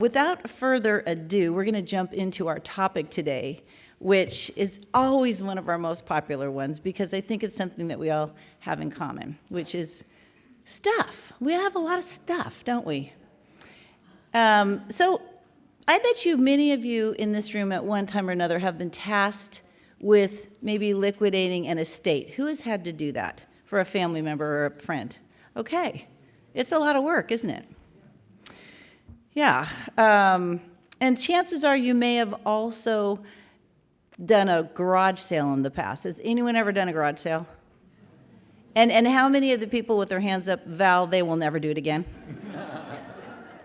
Without further ado, we're going to jump into our topic today, which is always one of our most popular ones because I think it's something that we all have in common, which is stuff. We have a lot of stuff, don't we? So I bet you many of you in this room at one time or another have been tasked with maybe liquidating an estate. Who has had to do that for a family member or a friend? Okay. It's a lot of work, isn't it? Yeah. And chances are you may have also done a garage sale in the past. Has anyone ever done a garage sale? And how many of the people with their hands up vow they will never do it again?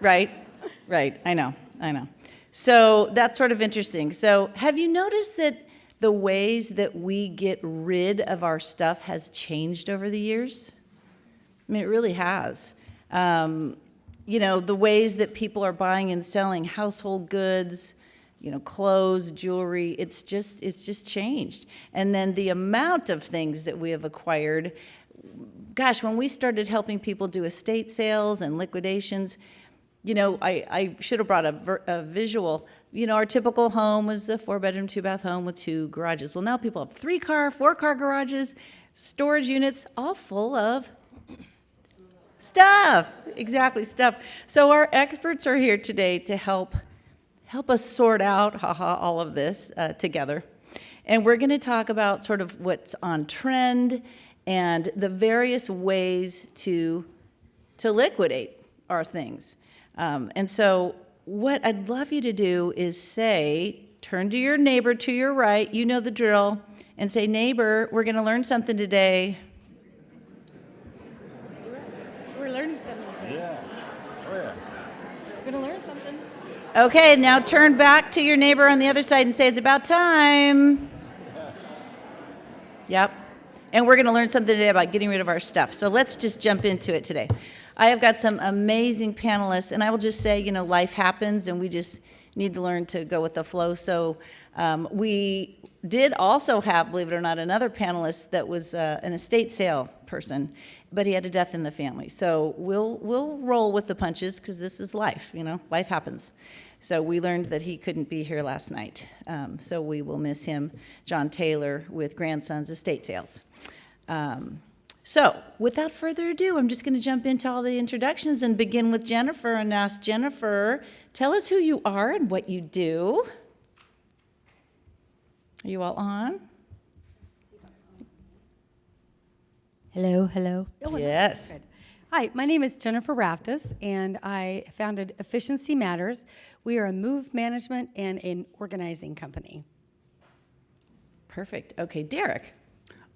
Right? Right. I know. So that's sort of interesting. So have you noticed that the ways that we get rid of our stuff has changed over the years? I mean, it really has. The ways that people are buying and selling household goods, clothes, jewelry, it's just changed. And then the amount of things that we have acquired, gosh, when we started helping people do estate sales and liquidations, I should have brought a visual. Our typical home was the 4-bedroom, 2-bath home with 2 garages. Well, now people have 3-car, 4-car garages, storage units, all full of stuff. Exactly, stuff. So our experts are here today to help us sort out, all of this together. And we're going to talk about sort of what's on trend and the various ways to liquidate our things. And so what I'd love you to do is turn to your neighbor to your right, you know the drill, and say, neighbor, we're going to learn something today. We're learning something today. Yeah. Oh, yeah. We're going to learn something. Okay, now turn back to your neighbor on the other side and say, it's about time. Yep. And we're going to learn something today about getting rid of our stuff. So let's just jump into it today. I have got some amazing panelists, and I will just say, life happens, and we just need to learn to go with the flow. So we did also have, believe it or not, another panelist that was an estate sale person, but he had a death in the family. So we'll roll with the punches because this is life, life happens. So we learned that he couldn't be here last night. So we will miss him, John Taylor, with Grandsons Estate Sales. So without further ado, I'm just going to jump into all the introductions and begin with Jennifer and ask Jennifer, tell us who you are and what you do. Are you all on? Hello. Oh, yes. Good. Hi, my name is Jennifer Raftis, and I founded Efficiency Matters. We are a move management and an organizing company. Perfect. Okay, Derek.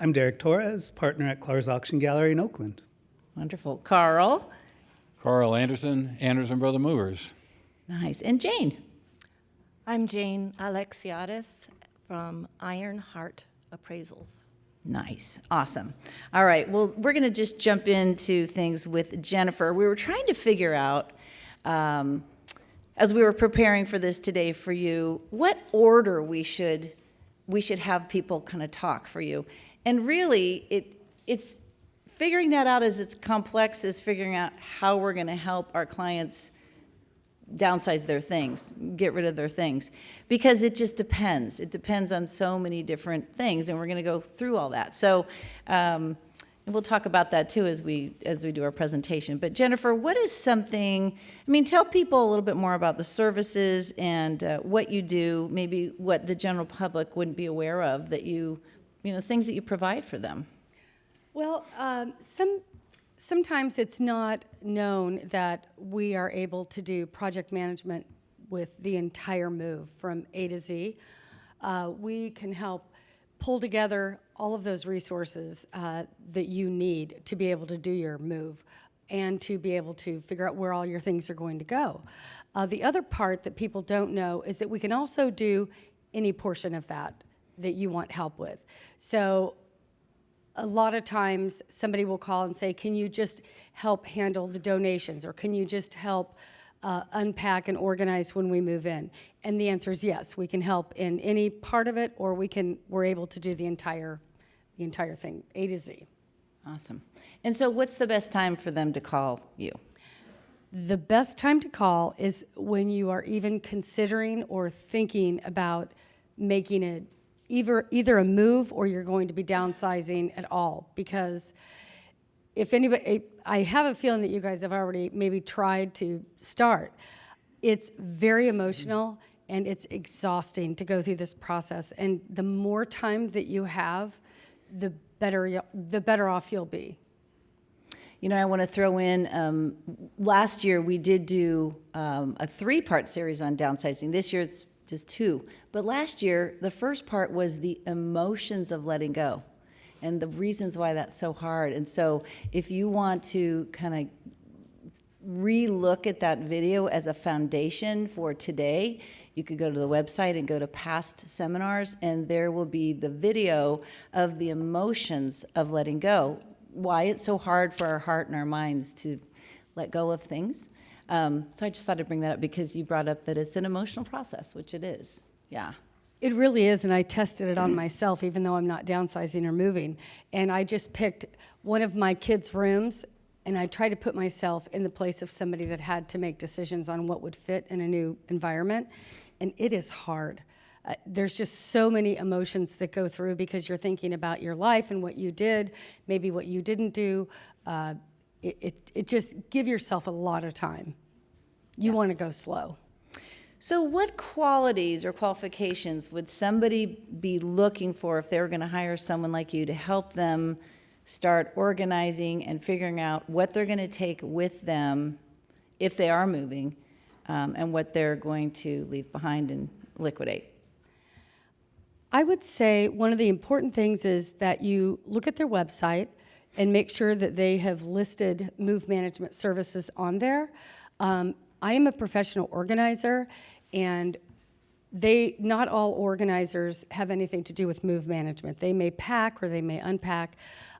I'm Derek Torres, partner at Clark's Auction Gallery in Oakland. Wonderful. Carl. Carl Anderson Brother Movers. Nice. And Jane. I'm Jane Alexiadis from Ironheart Appraisals. Nice. Awesome. All right. Well, we're going to just jump into things with Jennifer. We were trying to figure out, as we were preparing for this today for you, what order we should have people kind of talk for you. And really, it's figuring that out as it's complex as figuring out how we're going to help our clients downsize their things, get rid of their things, because it just depends. It depends on so many different things, and we're going to go through all that. So and we'll talk about that too as we do our presentation. But Jennifer, what is something, tell people a little bit more about the services and what you do, maybe what the general public wouldn't be aware of, that things that you provide for them. Well, sometimes it's not known that we are able to do project management with the entire move from A to Z. We can help pull together all of those resources that you need to be able to do your move and to be able to figure out where all your things are going to go. The other part that people don't know is that we can also do any portion of that you want help with. So a lot of times somebody will call and say, can you just help handle the donations, or can you just help unpack and organize when we move in? And the answer is yes, we can help in any part of it, or we're able to do the entire thing, A to Z. Awesome. And so what's the best time for them to call you? The best time to call is when you are even considering or thinking about making either a move or you're going to be downsizing at all. Because if anybody, I have a feeling that you guys have already maybe tried to start. It's very emotional and it's exhausting to go through this process. And the more time that you have, the better off you'll be. You know, I want to throw in, last year we did do a 3-part series on downsizing. This year it's just 2. But last year, the first part was the emotions of letting go and the reasons why that's so hard. And so if you want to kind of re-look at that video as a foundation for today, you could go to the website and go to past seminars, and there will be the video of the emotions of letting go, why it's so hard for our heart and our minds to let go of things. So I just thought I'd bring that up because you brought up that it's an emotional process, which it is. Yeah. It really is, and I tested it on myself, even though I'm not downsizing or moving. And I just picked one of my kids' rooms, and I tried to put myself in the place of somebody that had to make decisions on what would fit in a new environment, and it is hard. There's just so many emotions that go through because you're thinking about your life and what you did, maybe what you didn't do. It just give yourself a lot of time. You want to go slow. So what qualities or qualifications would somebody be looking for if they were going to hire someone like you to help them start organizing and figuring out what they're going to take with them if they are moving, and what they're going to leave behind and liquidate? I would say one of the important things is that you look at their website and make sure that they have listed move management services on there. I am a professional organizer, and not all organizers have anything to do with move management. They may pack or they may unpack.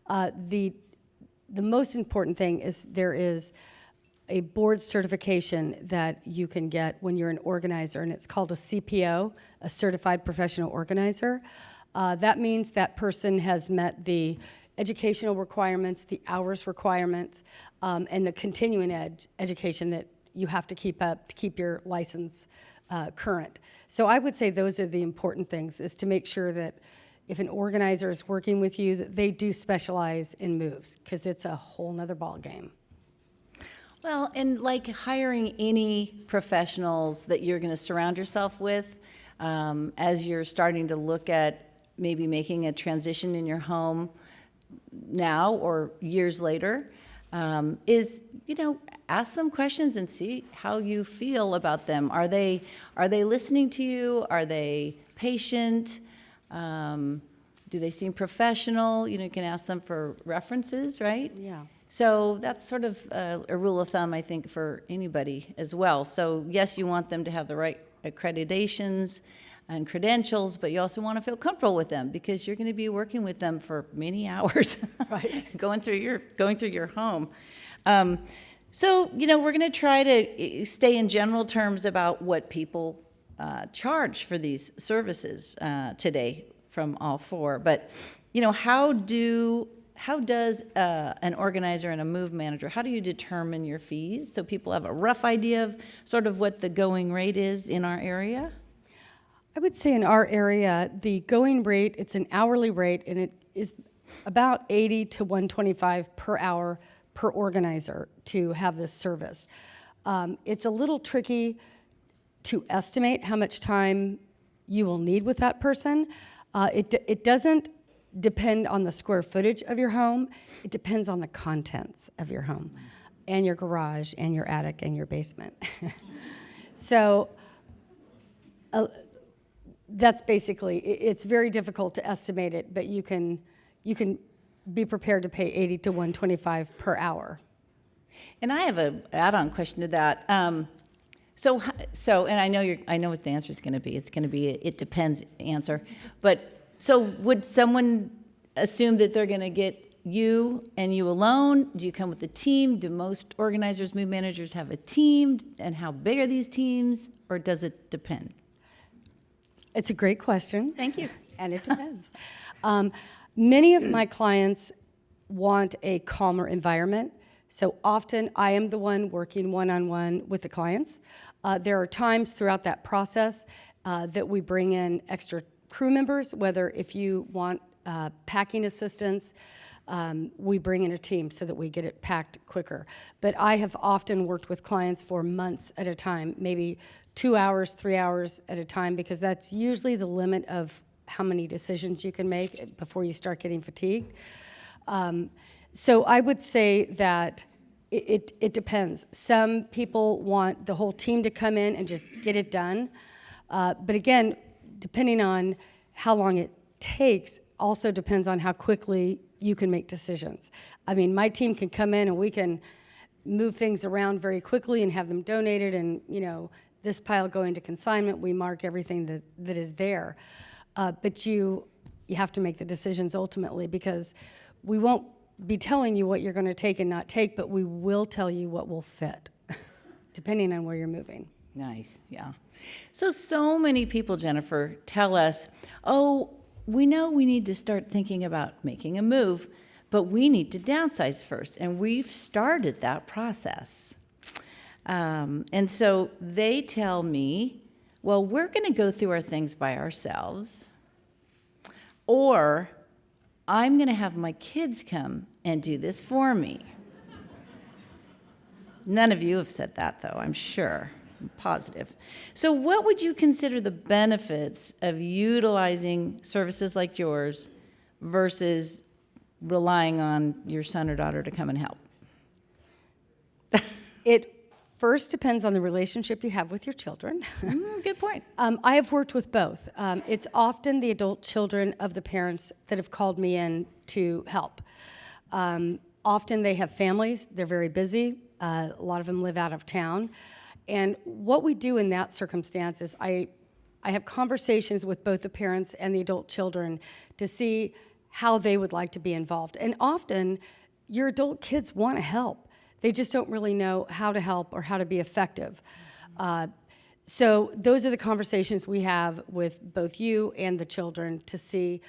The most important thing is there is a board certification that you can get when you're an organizer, and it's called a CPO, a Certified Professional Organizer. That means that person has met the educational requirements, the hours requirements, and the continuing education that you have to keep up to keep your license current. So I would say those are the important things, is to make sure that if an organizer is working with you, that they do specialize in moves, because it's a whole nother ballgame. Well, and like hiring any professionals that you're going to surround yourself with, as you're starting to look at maybe making a transition in your home now or years later, is, ask them questions and see how you feel about them. Are they listening to you? Are they patient? Do they seem professional? You can ask them for references, right? Yeah. So that's sort of a rule of thumb, I think, for anybody as well. So yes, you want them to have the right accreditations and credentials, but you also want to feel comfortable with them because you're going to be working with them for many hours, right? going through your home. So we're going to try to stay in general terms about what people charge for these services today from all 4. But how does an organizer and a move manager, how do you determine your fees so people have a rough idea of sort of what the going rate is in our area? I would say in our area, the going rate, it's an hourly rate, and it is about $80 to $125 per hour per organizer to have this service. It's a little tricky to estimate how much time you will need with that person. It doesn't depend on the square footage of your home. It depends on the contents of your home and your garage and your attic and your basement. So that's basically, it's very difficult to estimate it, but you can be prepared to pay $80 to $125 per hour. And I have an add-on question to that. So, and I know what the answer is going to be. It's going to be a it depends answer. But so would someone assume that they're going to get you and you alone? Do you come with a team? Do most organizers, move managers have a team? And how big are these teams? Or does it depend? It's a great question. Thank you. And it depends. Many of my clients want a calmer environment. So often I am the one working one-on-one with the clients. There are times throughout that process that we bring in extra crew members, whether if you want packing assistance, we bring in a team so that we get it packed quicker. But I have often worked with clients for months at a time, maybe 2 hours, 3 hours at a time, because that's usually the limit of how many decisions you can make before you start getting fatigued. So I would say that it depends. Some people want the whole team to come in and just get it done. But again, depending on how long it takes, also depends on how quickly you can make decisions. I mean, my team can come in and we can move things around very quickly and have them donated, and this pile going to consignment, we mark everything that is there. But you have to make the decisions ultimately, because we won't be telling you what you're going to take and not take, but we will tell you what will fit, depending on where you're moving. Nice, yeah. So many people, Jennifer, tell us, oh, we know we need to start thinking about making a move, but we need to downsize first. And we've started that process. And so they tell me, well, we're going to go through our things by ourselves, or I'm going to have my kids come and do this for me. None of you have said that, though, I'm sure. I'm positive. So what would you consider the benefits of utilizing services like yours versus relying on your son or daughter to come and help? It first depends on the relationship you have with your children. Good point. I have worked with both. It's often the adult children of the parents that have called me in to help. Often they have families, they're very busy. A lot of them live out of town. And what we do in that circumstance is I have conversations with both the parents and the adult children to see how they would like to be involved. And often your adult kids want to help. They just don't really know how to help or how to be effective. So those are the conversations we have with both you and the children to see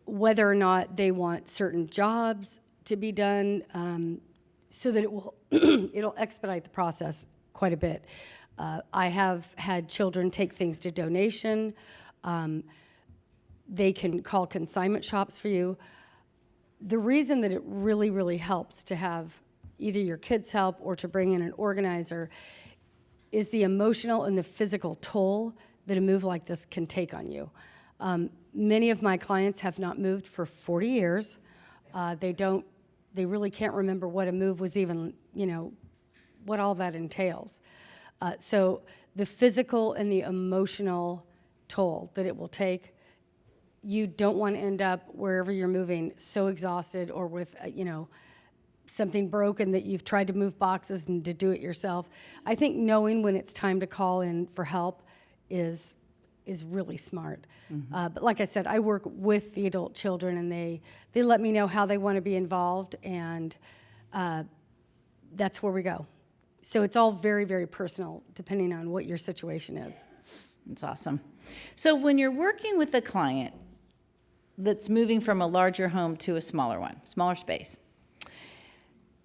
whether or not they want certain jobs to be done, so that it will it'll expedite the process quite a bit. I have had children take things to donation. They can call consignment shops for you. The reason that it really, really helps to have either your kids help or to bring in an organizer is the emotional and the physical toll that a move like this can take on you. Many of my clients have not moved for 40 years. They really can't remember what a move was even, what all that entails. So the physical and the emotional toll that it will take, you don't want to end up wherever you're moving so exhausted or with, something broken that you've tried to move boxes and to do it yourself. I think knowing when it's time to call in for help is really smart. Mm-hmm. But like I said, I work with the adult children, and they let me know how they want to be involved, and that's where we go. So it's all very, very personal, depending on what your situation is. That's awesome. So when you're working with a client that's moving from a larger home to a smaller one, smaller space,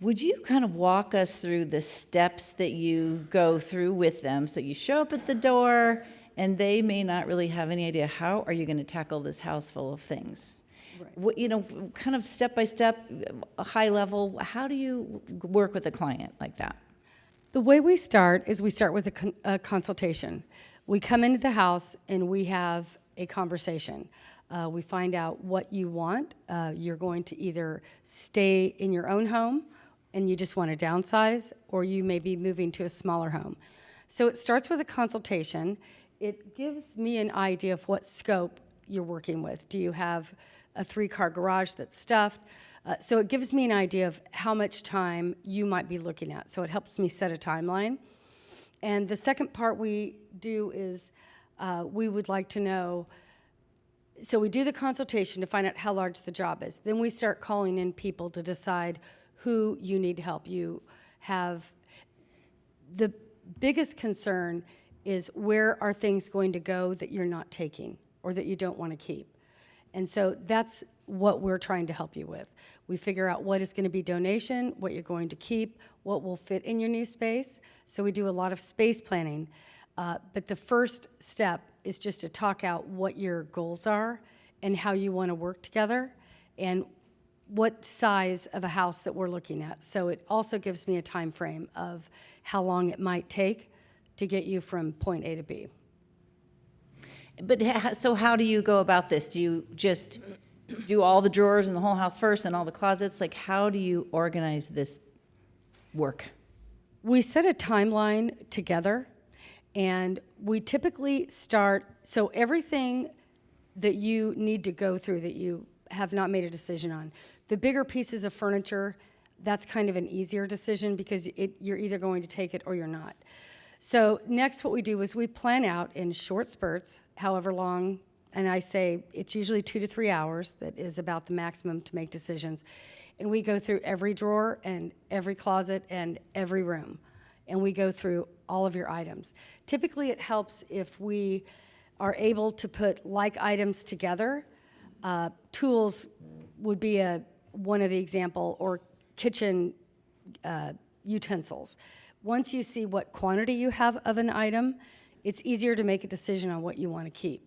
would you kind of walk us through the steps that you go through with them? So you show up at the door, and they may not really have any idea, how are you going to tackle this house full of things? Right. Kind of step by step, high level, how do you work with a client like that? The way we start is we start with a consultation. We come into the house and we have a conversation. We find out what you want. You're going to either stay in your own home and you just want to downsize, or you may be moving to a smaller home. So it starts with a consultation. It gives me an idea of what scope you're working with. Do you have a 3-car garage that's stuffed? So it gives me an idea of how much time you might be looking at. So it helps me set a timeline. And the second part we do is we would like to know, so we do the consultation to find out how large the job is. Then we start calling in people to decide who you need help. You have, the biggest concern is where are things going to go that you're not taking or that you don't want to keep. And so that's what we're trying to help you with. We figure out what is going to be donation, what you're going to keep, what will fit in your new space. So we do a lot of space planning. But the first step is just to talk out what your goals are and how you want to work together and what size of a house that we're looking at. So it also gives me a time frame of how long it might take to get you from point A to B. But so how do you go about this? Do you just do all the drawers in the whole house first and all the closets? Like, how do you organize this work? We set a timeline together, and we typically start, so everything that you need to go through that you have not made a decision on. The bigger pieces of furniture, that's kind of an easier decision because you're either going to take it or you're not. So next what we do is we plan out in short spurts, however long, and I say it's usually 2 to 3 hours, that is about the maximum to make decisions. And we go through every drawer and every closet and every room. And we go through all of your items. Typically it helps if we are able to put like items together. Tools would be one of the example, or kitchen utensils. Once you see what quantity you have of an item, it's easier to make a decision on what you want to keep.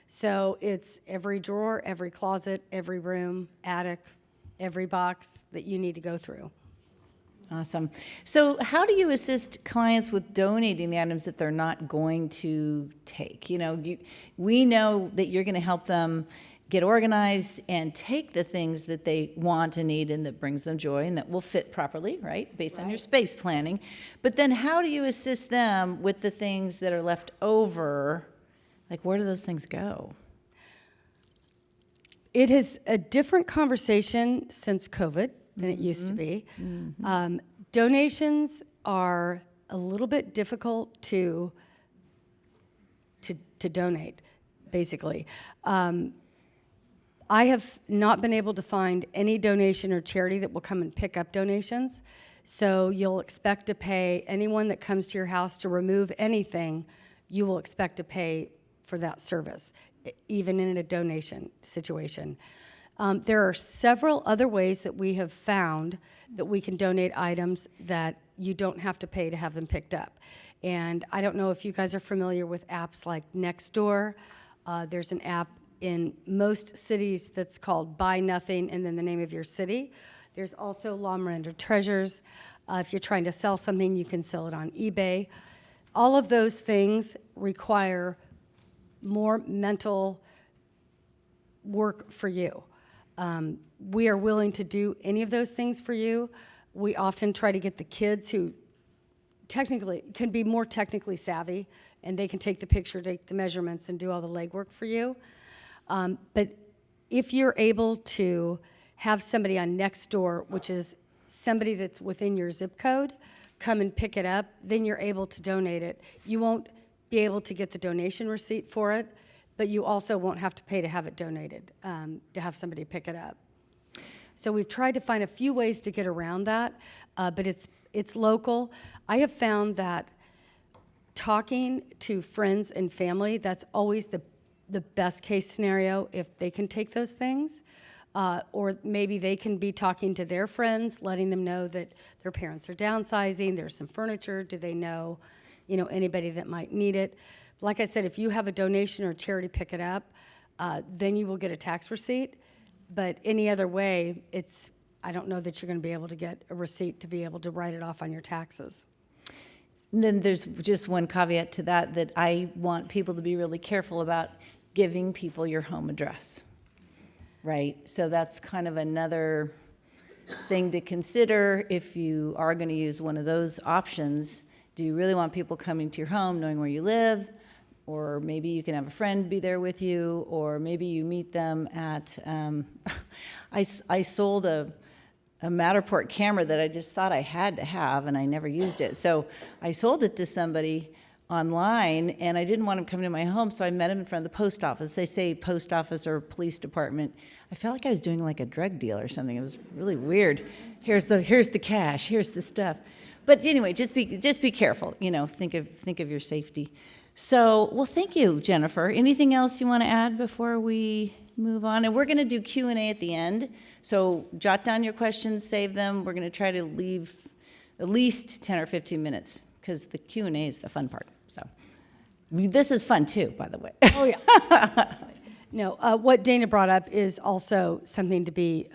So it's every drawer, every closet, every room, attic, every box that you need to go through. Awesome. So how do you assist clients with donating the items that they're not going to take? You know, we know that you're going to help them get organized and take the things that they want and need and that brings them joy and that will fit properly, right, based on your space planning. But then how do you assist them with the things that are left over? Like, where do those things go? It is a different conversation since COVID than it used to be. Donations are a little bit difficult to donate, basically. I have not been able to find any donation or charity that will come and pick up donations. So you'll expect to pay anyone that comes to your house to remove anything, you will expect to pay for that service, even in a donation situation. There are several other ways that we have found that we can donate items that you don't have to pay to have them picked up. And I don't know if you guys are familiar with apps like Nextdoor. There's an app in most cities that's called Buy Nothing and then the name of your city. There's also La Miranda Treasures. If you're trying to sell something, you can sell it on eBay. All of those things require more mental work for you. We are willing to do any of those things for you. We often try to get the kids who technically can be more technically savvy, and they can take the picture, take the measurements, and do all the legwork for you. But if you're able to have somebody on Nextdoor, which is somebody that's within your zip code, come and pick it up, then you're able to donate it. You won't be able to get the donation receipt for it, but you also won't have to pay to have it donated, to have somebody pick it up. So we've tried to find a few ways to get around that, but it's local. I have found that talking to friends and family, that's always the best case scenario if they can take those things. Or maybe they can be talking to their friends, letting them know that their parents are downsizing, there's some furniture, do they know, anybody that might need it. Like I said, if you have a donation or a charity pick it up, then you will get a tax receipt. But any other way, I don't know that you're going to be able to get a receipt to be able to write it off on your taxes. And then there's just one caveat to that I want people to be really careful about giving people your home address, right? So that's kind of another thing to consider if you are going to use one of those options. Do you really want people coming to your home knowing where you live? Or maybe you can have a friend be there with you, or maybe you meet them at, I sold a Matterport camera that I just thought I had to have, and I never used it. So I sold it to somebody online, and I didn't want him coming to my home, so I met him in front of the post office. They say post office or police department. I felt like I was doing like a drug deal or something. It was really weird. Here's the cash, here's the stuff. But anyway, just be careful, think of your safety. So, well, thank you, Jennifer. Anything else you want to add before we move on? And we're going to do Q&A at the end. So jot down your questions, save them. We're going to try to leave at least 10 or 15 minutes because the Q&A is the fun part. So this is fun too, by the way. Oh, yeah. No, what Dayna brought up is also something to be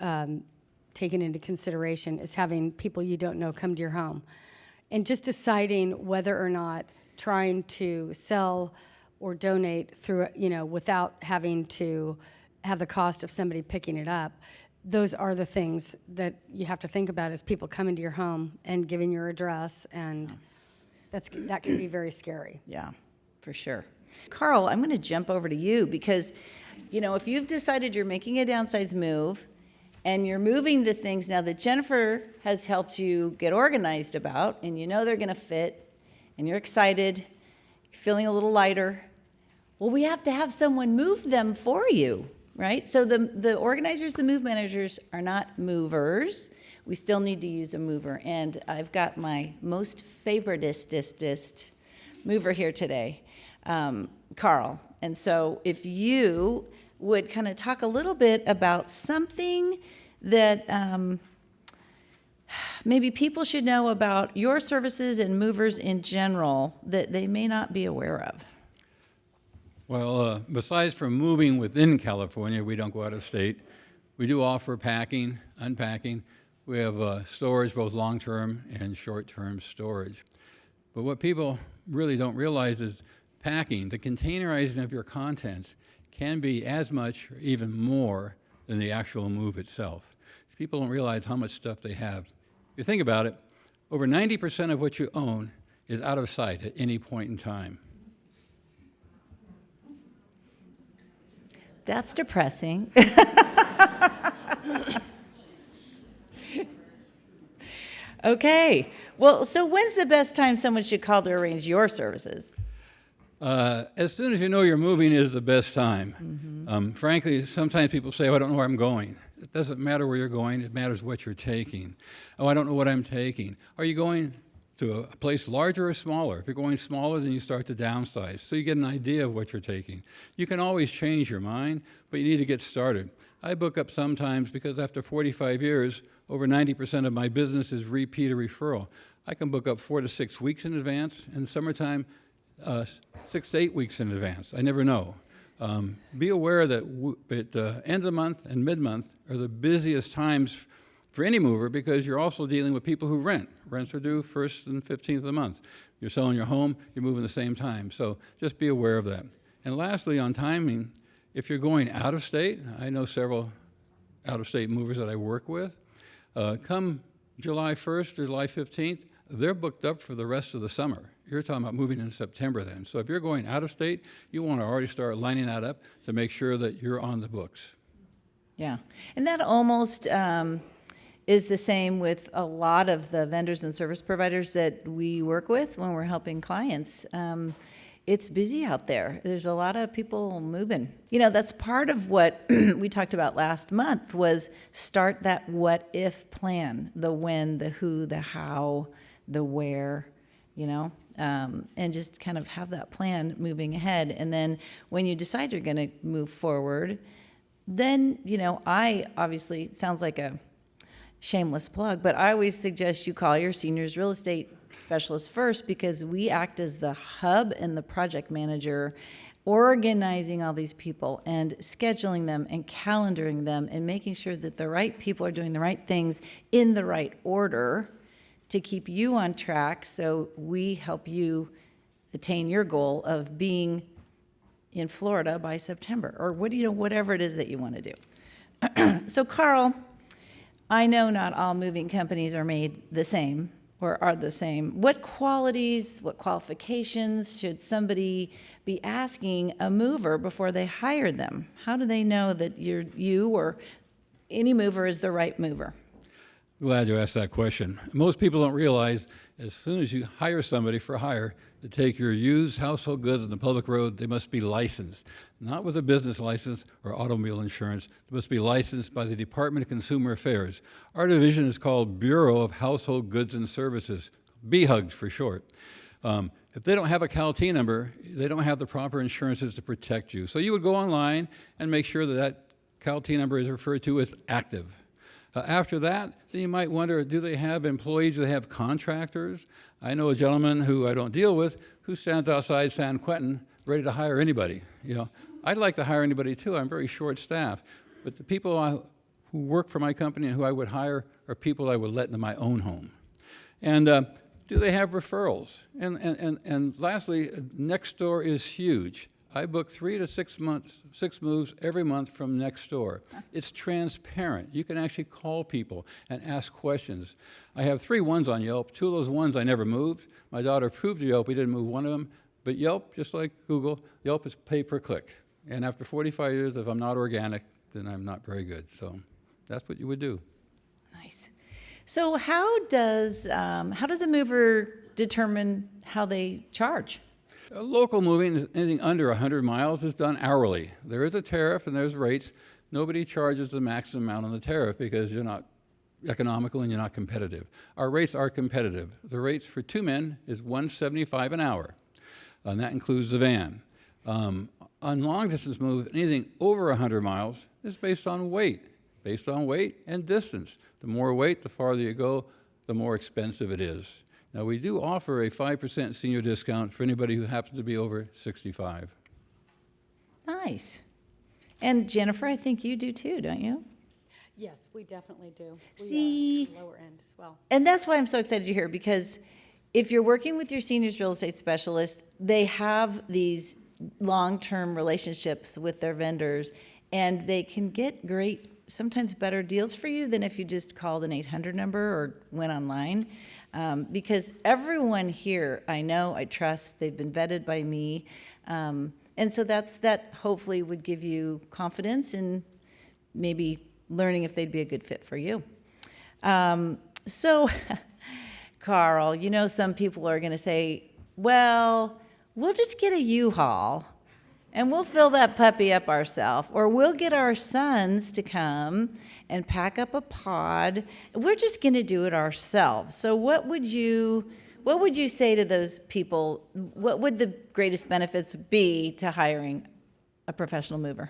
taken into consideration, is having people you don't know come to your home. And just deciding whether or not trying to sell or donate through, without having to have the cost of somebody picking it up. Those are the things that you have to think about as people come into your home and giving your address, and that can be very scary. Yeah, for sure. Carl, I'm going to jump over to you because, if you've decided you're making a downsize move and you're moving the things now that Jennifer has helped you get organized about, and they're going to fit, and you're excited, you're feeling a little lighter, well, we have to have someone move them for you, right? So the organizers, the move managers are not movers. We still need to use a mover. And I've got my most favoritist mover here today, Carl. And so if you would kind of talk a little bit about something that maybe people should know about your services and movers in general that they may not be aware of. Well, besides from moving within California, we don't go out of state. We do offer packing, unpacking. We have storage, both long-term and short-term storage. But what people really don't realize is packing, the containerizing of your contents, can be as much or even more than the actual move itself. People don't realize how much stuff they have. If you think about it, over 90% of what you own is out of sight at any point in time. That's depressing. Okay. Well, so when's the best time someone should call to arrange your services? As soon as you know you're moving is the best time. Mm-hmm. Frankly, sometimes people say, oh, I don't know where I'm going. It doesn't matter where you're going. It matters what you're taking. Oh, I don't know what I'm taking. Are you going to a place larger or smaller? If you're going smaller, then you start to downsize, so you get an idea of what you're taking. You can always change your mind, but you need to get started. I book up sometimes because after 45 years, over 90% of my business is repeat or referral. I can book up 4 to 6 weeks in advance, and summertime, 6 to 8 weeks in advance. I never know. Be aware that at the end of the month and mid-month are the busiest times for any mover because you're also dealing with people who rent. Rents are due 1st and 15th of the month. You're selling your home, you're moving the same time. So just be aware of that. And lastly, on timing, if you're going out of state, I know several out-of-state movers that I work with. Come July 1st or July 15th, they're booked up for the rest of the summer. You're talking about moving in September then. So if you're going out of state, you want to already start lining that up to make sure that you're on the books. Yeah. And that almost is the same with a lot of the vendors and service providers that we work with when we're helping clients. It's busy out there. There's a lot of people moving. That's part of what we talked about last month was start that what if plan, the when, the who, the how, the where, and just kind of have that plan moving ahead. And then when you decide you're going to move forward, then, I obviously, it sounds like a shameless plug, but I always suggest you call your seniors real estate specialist first because we act as the hub and the project manager, organizing all these people and scheduling them and calendaring them and making sure that the right people are doing the right things in the right order to keep you on track so we help you attain your goal of being in Florida by September or whatever it is that you want to do. So Carl, I know not all moving companies are made the same or are the same. What qualities, what qualifications should somebody be asking a mover before they hire them? How do they know that you or any mover is the right mover? Glad you asked that question. Most people don't realize as soon as you hire somebody for hire to take your used household goods on the public road, they must be licensed, not with a business license or automobile insurance. They must be licensed by the Department of Consumer Affairs. Our division is called Bureau of Household Goods and Services, BHUGs for short. If they don't have a CAL-T number, they don't have the proper insurances to protect you. So you would go online and make sure that that CAL-T number is referred to as active. After that, then you might wonder, do they have employees? Do they have contractors? I know a gentleman who I don't deal with who stands outside San Quentin ready to hire anybody. You know, I'd like to hire anybody too. I'm very short-staffed. But the people who work for my company and who I would hire are people I would let into my own home. And do they have referrals? And lastly, Nextdoor is huge. I book 3 to 6 moves every month from Nextdoor. It's transparent. You can actually call people and ask questions. I have 3 ones on Yelp. 2 of those ones I never moved. My daughter proved to Yelp we didn't move one of them. But Yelp, just like Google, Yelp is pay per click. And after 45 years, if I'm not organic, then I'm not very good. So that's what you would do. Nice. So how does a mover determine how they charge? Local moving, anything under 100 miles is done hourly. There is a tariff and there's rates. Nobody charges the maximum amount on the tariff because you're not economical and you're not competitive. Our rates are competitive. The rates for 2 men is $175 an hour, and that includes the van. On long distance moves, anything over 100 miles is based on weight and distance. The more weight, the farther you go, the more expensive it is. Now, we do offer a 5% senior discount for anybody who happens to be over 65. Nice. And Jennifer, I think you do too, don't you? Yes, we definitely do. See? We are lower end as well. And that's why I'm so excited to hear, because if you're working with your seniors real estate specialist, they have these long-term relationships with their vendors, and they can get great, sometimes better deals for you than if you just called an 800 number or went online. Because everyone here, I know, I trust, they've been vetted by me. And so that hopefully would give you confidence in maybe learning if they'd be a good fit for you. So, Carl, you know, some people are going to say, well, we'll just get a U-Haul and we'll fill that puppy up ourselves, or we'll get our sons to come and pack up a pod. We're just going to do it ourselves. So what would you say to those people? What would the greatest benefits be to hiring a professional mover?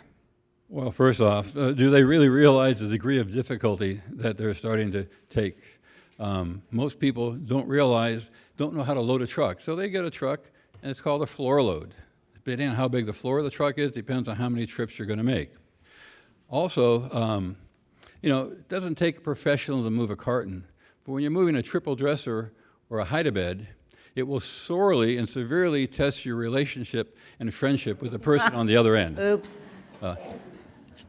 Well, first off, do they really realize the degree of difficulty that they're starting to take? Most people don't know how to load a truck. So they get a truck, and it's called a floor load. Depending on how big the floor of the truck is, depends on how many trips you're going to make. Also, it doesn't take a professional to move a carton, but when you're moving a triple dresser or a hide-a-bed, it will sorely and severely test your relationship and friendship with the person on the other end. Oops.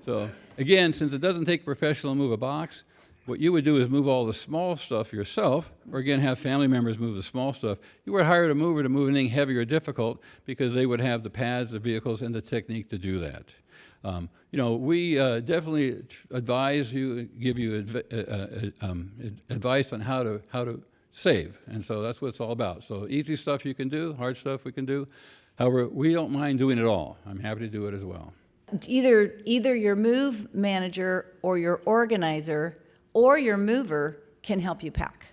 So again, since it doesn't take a professional to move a box, what you would do is move all the small stuff yourself, or again, have family members move the small stuff. You would hire a mover to move anything heavy or difficult because they would have the pads, the vehicles, and the technique to do that. We definitely advise you, give you advice on how to save, and so that's what it's all about. So easy stuff you can do, hard stuff we can do. However, we don't mind doing it all. I'm happy to do it as well. Either your move manager or your organizer or your mover can help you pack.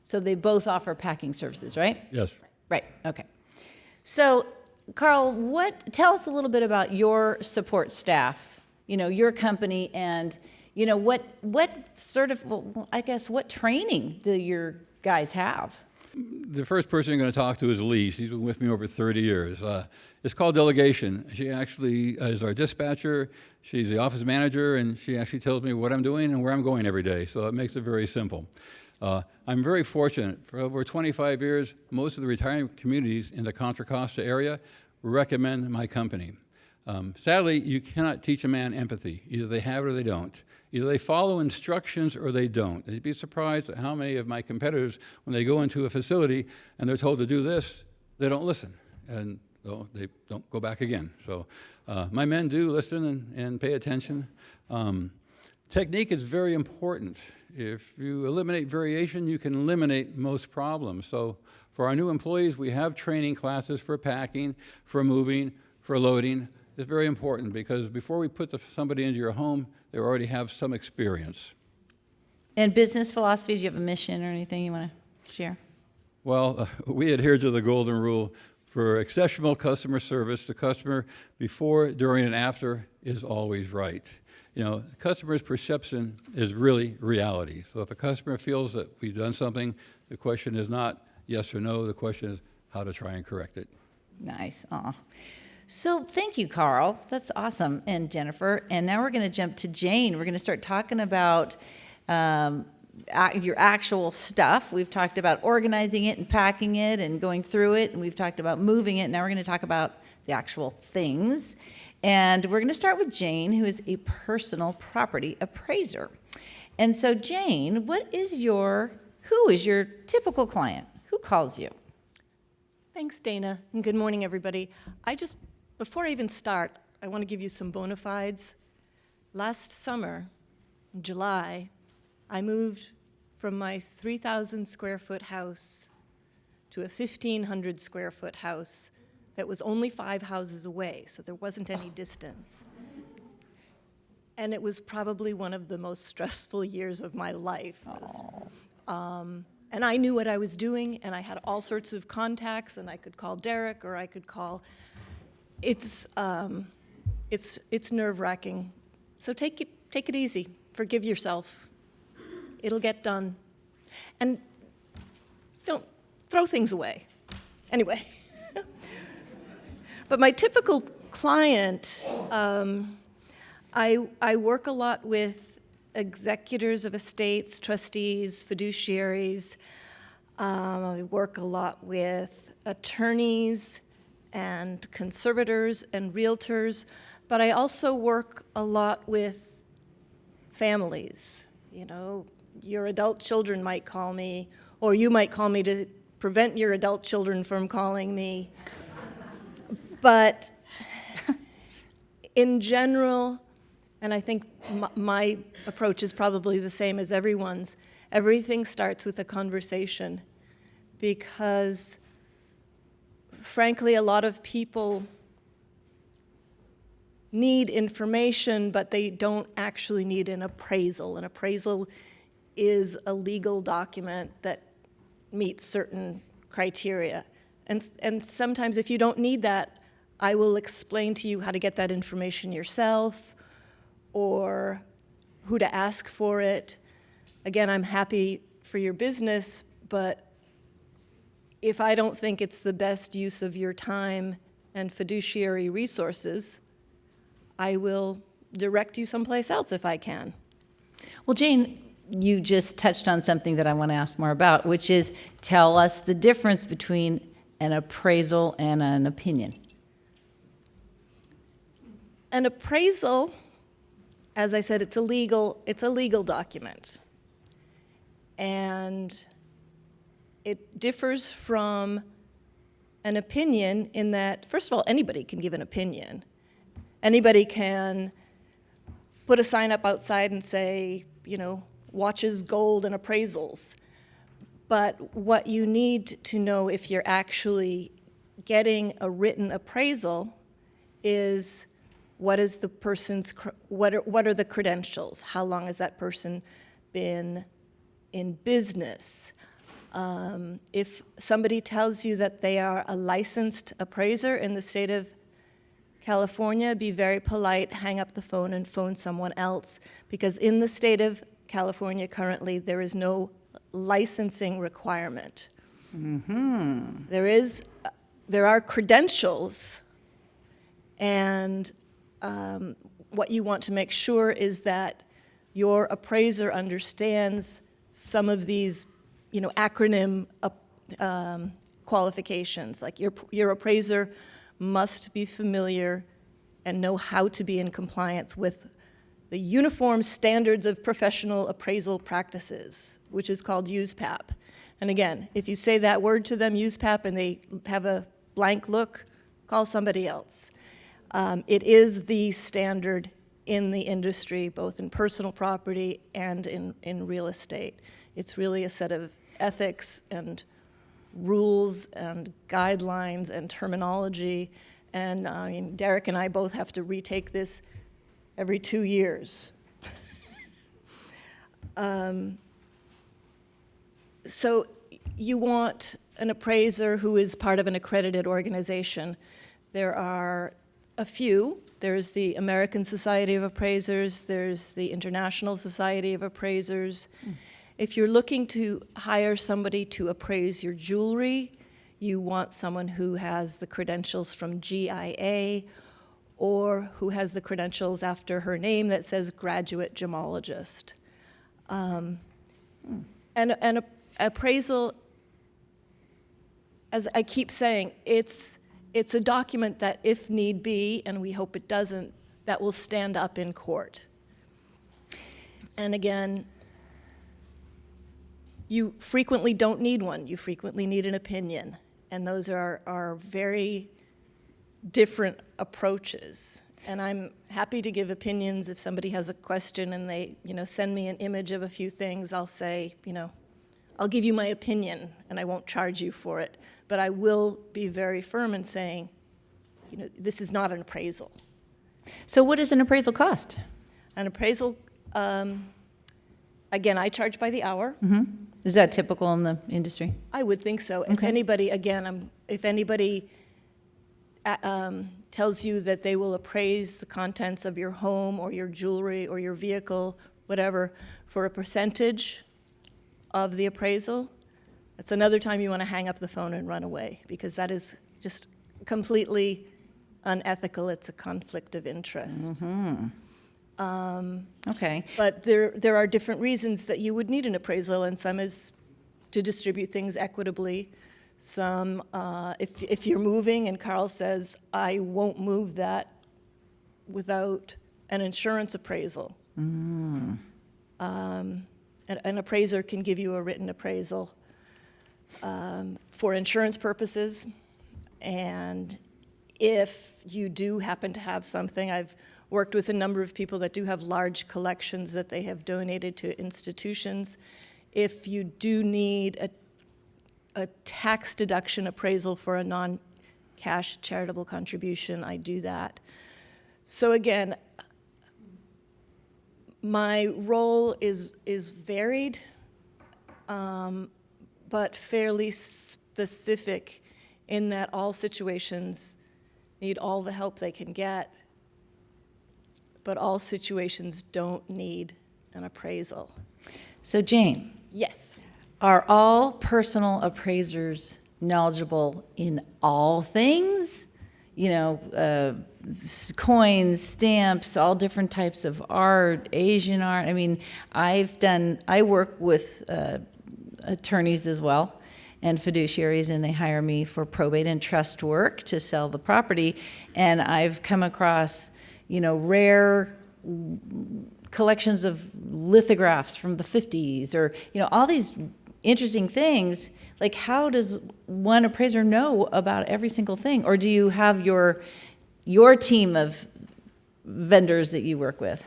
So they both offer packing services, right? Yes. Right, okay. So, Carl, tell us a little bit about your support staff, your company, and, what training do your guys have? The first person you're going to talk to is Lee. She's been with me over 30 years. It's called delegation. She actually is our dispatcher. She's the office manager, and she actually tells me what I'm doing and where I'm going every day. So it makes it very simple. I'm very fortunate. For over 25 years, most of the retirement communities in the Contra Costa area recommend my company. Sadly, you cannot teach a man empathy. Either they have it or they don't. Either they follow instructions or they don't. You'd be surprised at how many of my competitors, when they go into a facility and they're told to do this, they don't listen, and they don't go back again. So my men do listen and pay attention. Technique is very important. If you eliminate variation, you can eliminate most problems. So for our new employees, we have training classes for packing, for moving, for loading. It's very important because before we put somebody into your home, they already have some experience. And business philosophies, do you have a mission or anything you want to share? Well, we adhere to the golden rule for exceptional customer service. The customer before, during, and after is always right. You know, the customer's perception is really reality. So if a customer feels that we've done something, the question is not yes or no. The question is how to try and correct it. Nice. Aw. So thank you, Carl. That's awesome. And Jennifer. And now we're going to jump to Jane. We're going to start talking about your actual stuff. We've talked about organizing it and packing it and going through it. And we've talked about moving it. Now we're going to talk about the actual things. And we're going to start with Jane, who is a personal property appraiser. And so Jane, who is your typical client? Who calls you? Thanks, Dana, and good morning, everybody. Before I even start, I want to give you some bona fides. Last summer, in July, I moved from my 3,000 square foot house to a 1,500 square foot house that was only 5 houses away, so there wasn't any distance. And it was probably one of the most stressful years of my life. And I knew what I was doing, and I had all sorts of contacts, and I could call Derek, or I could call. It's nerve-wracking. So take it easy. Forgive yourself. It'll get done. And don't throw things away. Anyway. But my typical client, I work a lot with executors of estates, trustees, fiduciaries. I work a lot with attorneys and conservators and realtors, but I also work a lot with families. You know, your adult children might call me, or you might call me to prevent your adult children from calling me. But in general, and I think my approach is probably the same as everyone's, everything starts with a conversation, because frankly, a lot of people need information, but they don't actually need an appraisal. An appraisal is a legal document that meets certain criteria. And sometimes if you don't need that, I will explain to you how to get that information yourself, or who to ask for it. Again, I'm happy for your business, but if I don't think it's the best use of your time and fiduciary resources, I will direct you someplace else if I can. Well, Jane, you just touched on something that I want to ask more about, which is tell us the difference between an appraisal and an opinion. An appraisal, as I said, it's a legal document. And it differs from an opinion in that, first of all, anybody can give an opinion. Anybody can put a sign up outside and say, you know, watches, gold, and appraisals. But what you need to know if you're actually getting a written appraisal is what is the person's, what are the credentials? How long has that person been in business? If somebody tells you that they are a licensed appraiser in the state of California, be very polite, hang up the phone and phone someone else, because in the state of California currently, there is no licensing requirement. Mm-hmm. There are credentials, and what you want to make sure is that your appraiser understands some of these, you know, acronym qualifications. Like your appraiser must be familiar and know how to be in compliance with the Uniform Standards of Professional Appraisal Practices, which is called USPAP. And again, if you say that word to them, USPAP, and they have a blank look, call somebody else. It is the standard in the industry, both in personal property and in real estate. It's really a set of ethics and rules and guidelines and terminology. And I mean, Derek and I both have to retake this every 2 years. So you want an appraiser who is part of an accredited organization. There are a few. There's the American Society of Appraisers, there's the International Society of Appraisers. If you're looking to hire somebody to appraise your jewelry, you want someone who has the credentials from GIA or who has the credentials after her name that says graduate gemologist. And an appraisal, as I keep saying, it's a document that, if need be, and we hope it doesn't, that will stand up in court. And again, you frequently don't need one. You frequently need an opinion. And those are very different approaches. And I'm happy to give opinions if somebody has a question and they, send me an image of a few things. I'll say, I'll give you my opinion and I won't charge you for it. But I will be very firm in saying, this is not an appraisal. So what does an appraisal cost? An appraisal, again, I charge by the hour. Is that typical in the industry? I would think so. If anybody, if anybody tells you that they will appraise the contents of your home or your jewelry or your vehicle, whatever, for a percentage of the appraisal, that's another time you want to hang up the phone and run away, because that is just completely unethical. It's a conflict of interest. Okay. But there are different reasons that you would need an appraisal, and some is to distribute things equitably. Some, if you're moving and Carl says, I won't move that without an insurance appraisal. An appraiser can give you a written appraisal for insurance purposes. And if you do happen to have something, I've worked with a number of people that do have large collections that they have donated to institutions. If you do need a tax deduction appraisal for a non-cash charitable contribution, I do that. So again, my role is varied, but fairly specific in that all situations need all the help they can get, but all situations don't need an appraisal. So Jane, Yes. are all personal appraisers knowledgeable in all things? Coins, stamps, all different types of art, Asian art. I mean, I work with attorneys as well and fiduciaries, and they hire me for probate and trust work to sell the property. And I've come across, rare collections of lithographs from the 50s, or, all these interesting things. Like, how does one appraiser know about every single thing? Or do you have your team of vendors that you work with?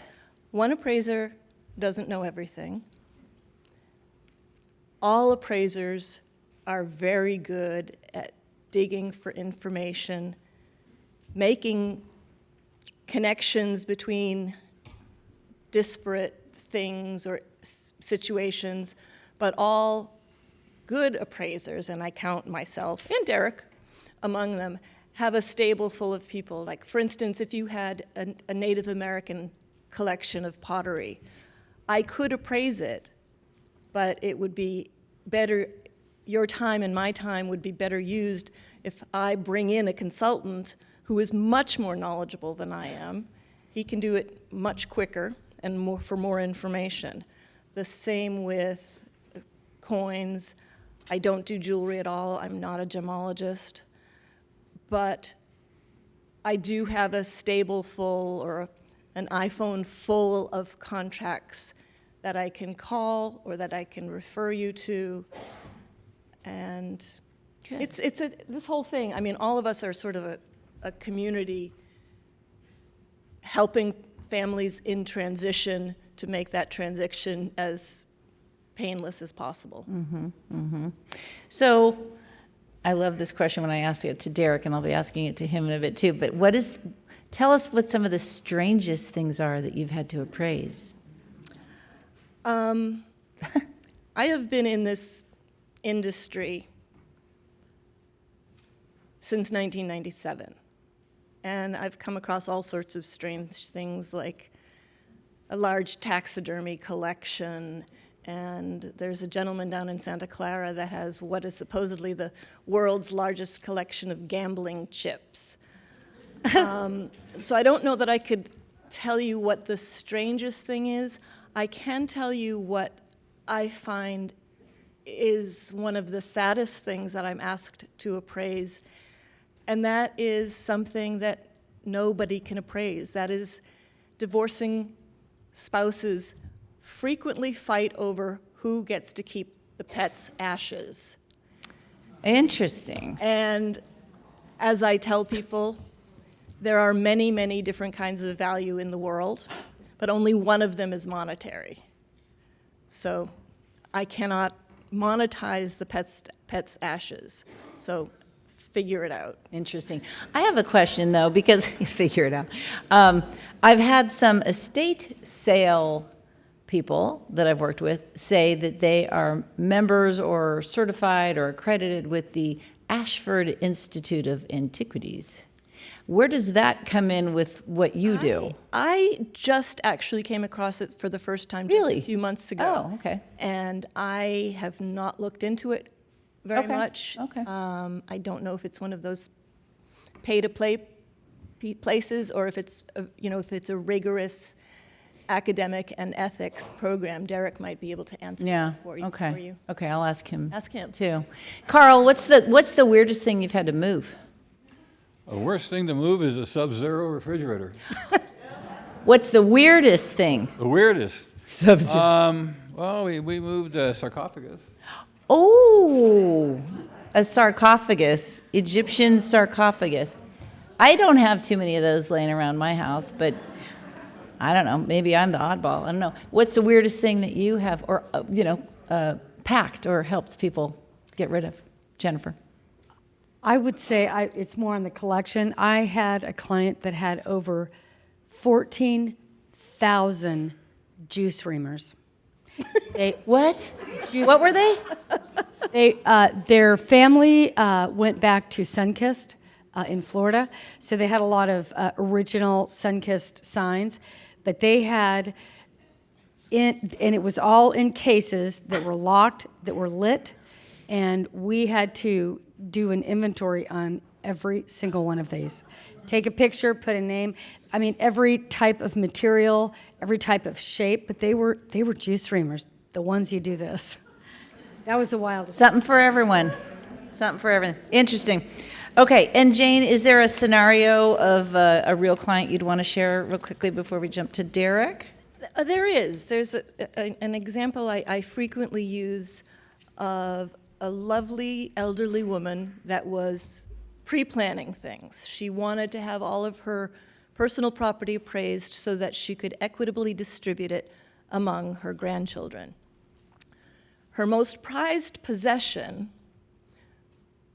One appraiser doesn't know everything. All appraisers are very good at digging for information, making connections between disparate things or situations, but all good appraisers, and I count myself and Derek among them, have a stable full of people. Like, for instance, if you had a Native American collection of pottery, I could appraise it, but it would be better, your time and my time would be better used if I bring in a consultant who is much more knowledgeable than I am. He can do it much quicker and for more information. The same with coins. I don't do jewelry at all. I'm not a gemologist. But I do have a stable full or an iPhone full of contracts that I can call or that I can refer you to. And it's this whole thing. I mean, all of us are sort of a community helping families in transition to make that transition as painless as possible. So I love this question when I ask it to Derek, and I'll be asking it to him in a bit too. But tell us what some of the strangest things are that you've had to appraise. I have been in this industry since 1997. And I've come across all sorts of strange things like a large taxidermy collection, and there's a gentleman down in Santa Clara that has what is supposedly the world's largest collection of gambling chips. So I don't know that I could tell you what the strangest thing is. I can tell you what I find is one of the saddest things that I'm asked to appraise, and that is something that nobody can appraise. That is, divorcing spouses frequently fight over who gets to keep the pet's ashes. Interesting. And as I tell people, there are many, many different kinds of value in the world, but only one of them is monetary. So I cannot monetize the pet's ashes. So figure it out. Interesting. I have a question, though, because figure it out. I've had some estate sale people that I've worked with say that they are members or certified or accredited with the Ashford Institute of Antiquities. Where does that come in with what you do? I just actually came across it for the first time just Really? a few months ago. Oh, okay. And I have not looked into it very Okay, much. okay. I don't know if it's one of those pay-to-play places or if it's, if it's a rigorous academic and ethics program. Derek might be able to answer Yeah. that for you. Okay. For you. Okay. I'll ask him. Ask him. Too. Carl, what's the weirdest thing you've had to move? The worst thing to move is a Sub-Zero refrigerator. What's the weirdest thing? The weirdest. Well, we moved a sarcophagus. Oh, a sarcophagus, Egyptian sarcophagus. I don't have too many of those laying around my house, but I don't know. Maybe I'm the oddball. I don't know. What's the weirdest thing that you have, or packed or helped people get rid of, Jennifer? I would say it's more on the collection. I had a client that had over 14,000 juice reamers. What? What were they? Their family went back to Sunkist in Florida, so they had a lot of original Sunkist signs, but they had, and it was all in cases that were locked, that were lit, and we had to do an inventory on every single one of these. Take a picture, put a name. I mean, every type of material, every type of shape, but they were juice reamers, the ones you do this. That was the wildest. Something for everyone. Something for everyone. Interesting. Okay, and Jane, is there a scenario of a real client you'd want to share real quickly before we jump to Derek? There is. There's an example I frequently use of a lovely elderly woman that was pre-planning things. She wanted to have all of her personal property appraised so that she could equitably distribute it among her grandchildren. Her most prized possession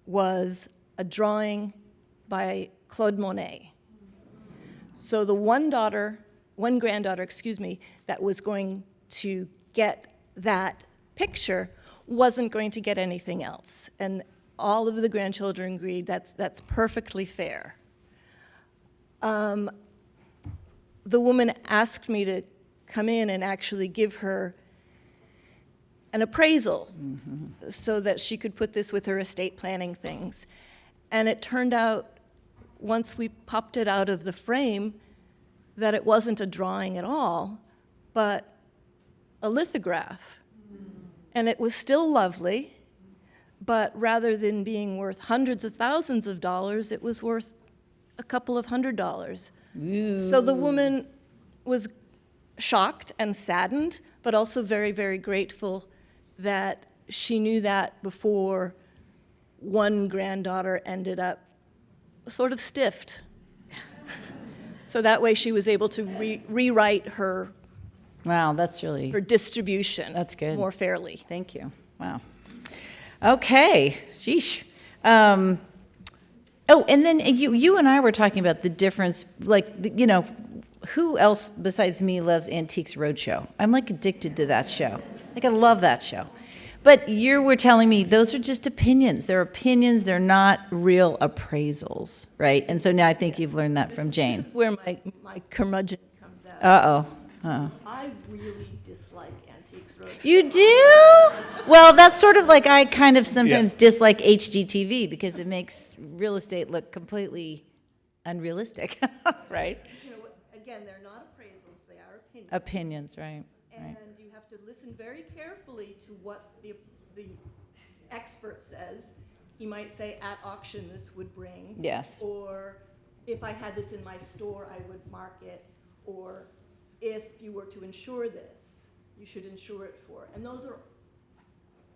was a drawing by Claude Monet. So the one granddaughter, that was going to get that picture wasn't going to get anything else. And all of the grandchildren agreed that's perfectly fair. The woman asked me to come in and actually give her an appraisal so that she could put this with her estate planning things. And it turned out, once we popped it out of the frame, that it wasn't a drawing at all, but a lithograph. And it was still lovely, but rather than being worth hundreds of thousands of dollars, it was worth a couple of $100s. So the woman was shocked and saddened, but also very, very grateful that she knew that before one granddaughter ended up sort of stiffed. So that way she was able to rewrite her Wow, that's really, her distribution That's good. more fairly. thank you. Wow. Okay, sheesh. And then you and I were talking about the difference, who else besides me loves Antiques Roadshow? I'm like addicted to that show. Like I love that show. But you were telling me those are just opinions. They're opinions. They're not real appraisals, right? And so now I think you've learned that from Jane. This is where my curmudgeon comes out. Uh-oh. I really dislike antiques roadshow. You do? Well, that's sort of like I kind of sometimes dislike HGTV because it makes real estate look completely unrealistic, right? You know, again, they're not appraisals, they are opinions. Opinions, right? And you have to listen very carefully to what the expert says. He might say, at auction, this would bring. Yes. Or if I had this in my store, I would mark it. Or if you were to insure this, you should insure it for. And those are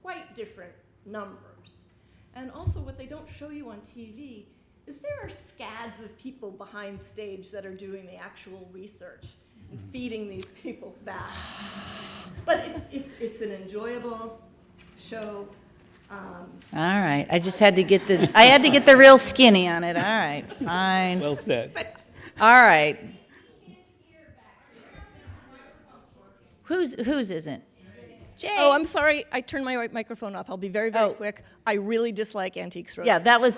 quite different numbers. And also what they don't show you on TV is there are scads of people behind stage that are doing the actual research and feeding these people facts. But it's an enjoyable show. All right. I just had to get the real skinny on it. All right. Fine. Well said. All right. Whose isn't? Jay. Oh, I'm sorry. I turned my microphone off. I'll be very, very Oh. quick. I really dislike Antiques Roadshow. Yeah, that was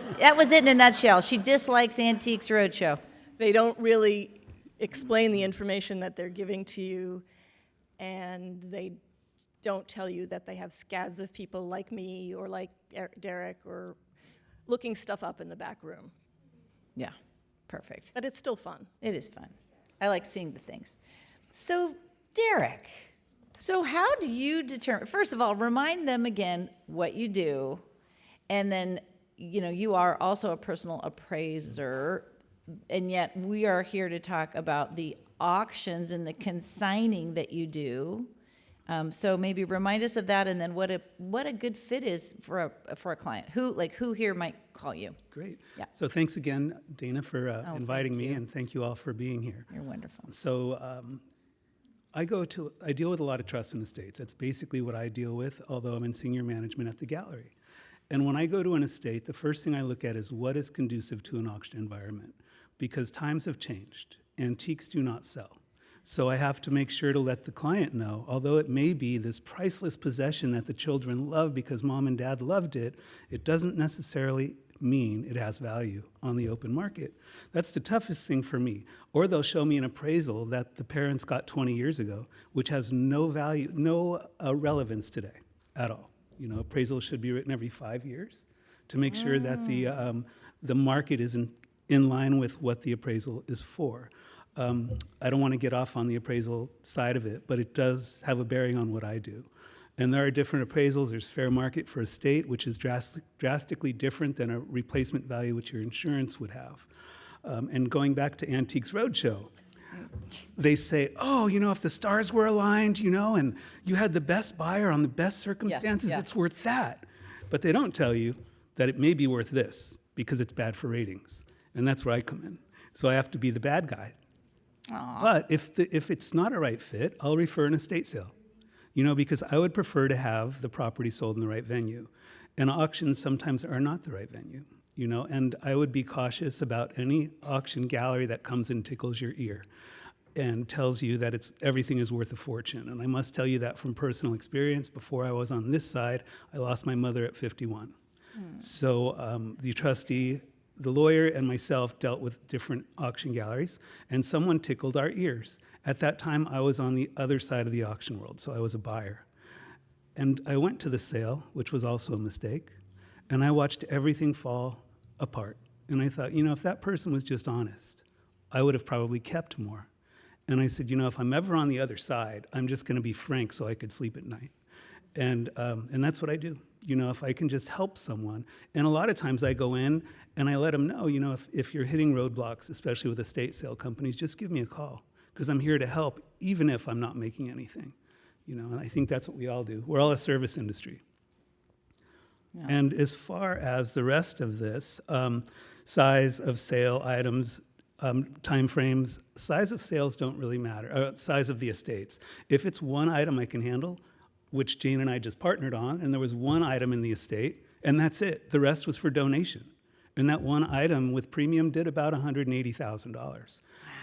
it in a nutshell. She dislikes Antiques Roadshow. They don't really explain the information that they're giving to you, and they don't tell you that they have scads of people like me or like Derek or looking stuff up in the back room. Yeah, perfect. But it's still fun. It is fun. I like seeing the things. So, Derek, so how do you determine, first of all, remind them again what you do, and then, you are also a personal appraiser, and yet we are here to talk about the auctions and the consigning that you do. So maybe remind us of that, and then what a good fit is for a client. Who here might call you? Great. Yeah. So thanks again, Dayna, for inviting thank me, and thank you all for being here. You're wonderful. So I deal with a lot of trust in estates. That's basically what I deal with, although I'm in senior management at the gallery. And when I go to an estate, the first thing I look at is what is conducive to an auction environment, because times have changed. Antiques do not sell. So I have to make sure to let the client know, although it may be this priceless possession that the children love because mom and dad loved it, it doesn't necessarily mean it has value on the open market. That's the toughest thing for me. Or they'll show me an appraisal that the parents got 20 years ago, which has no value, no relevance today at all. Appraisals should be written every 5 years to make sure that the market is in line with what the appraisal is for. I don't want to get off on the appraisal side of it, but it does have a bearing on what I do. And there are different appraisals. There's fair market for estate, which is drastically different than a replacement value, which your insurance would have. And going back to Antiques Roadshow, they say, if the stars were aligned, and you had the best buyer on the best circumstances, yeah. it's worth that. But they don't tell you that it may be worth this because it's bad for ratings. And that's where I come in. So I have to be the bad guy. Aww. But if it's not a right fit, I'll refer an estate sale, because I would prefer to have the property sold in the right venue. And auctions sometimes are not the right venue, and I would be cautious about any auction gallery that comes and tickles your ear and tells you that everything is worth a fortune. And I must tell you that from personal experience. Before I was on this side, I lost my mother at 51. So the trustee, the lawyer, and myself dealt with different auction galleries, and someone tickled our ears. At that time, I was on the other side of the auction world, so I was a buyer. And I went to the sale, which was also a mistake, and I watched everything fall apart. And I thought, if that person was just honest, I would have probably kept more. And I said, if I'm ever on the other side, I'm just going to be frank so I could sleep at night. And that's what I do. If I can just help someone. And a lot of times I go in and I let them know, if you're hitting roadblocks, especially with estate sale companies, just give me a call, because I'm here to help, even if I'm not making anything. And I think that's what we all do. We're all a service industry. Yeah. And as far as the rest of this, size of sale items, time frames, size of sales don't really matter, size of the estates. If it's one item I can handle, which Jane and I just partnered on, and there was one item in the estate, and that's it. The rest was for donation. And that one item with premium did about $180,000.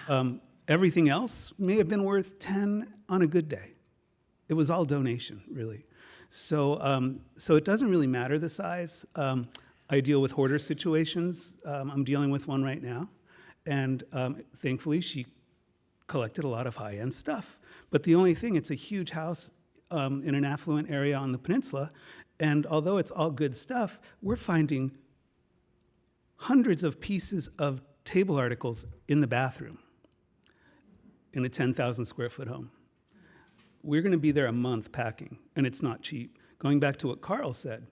Wow. Everything else may have been worth 10 on a good day. It was all donation, really. So it doesn't really matter the size. I deal with hoarder situations. I'm dealing with one right now. And thankfully, she collected a lot of high-end stuff. But the only thing, it's a huge house in an affluent area on the peninsula. And although it's all good stuff, we're finding hundreds of pieces of table articles in the bathroom in a 10,000 square foot home. We're going to be there a month packing, and it's not cheap. Going back to what Carl said,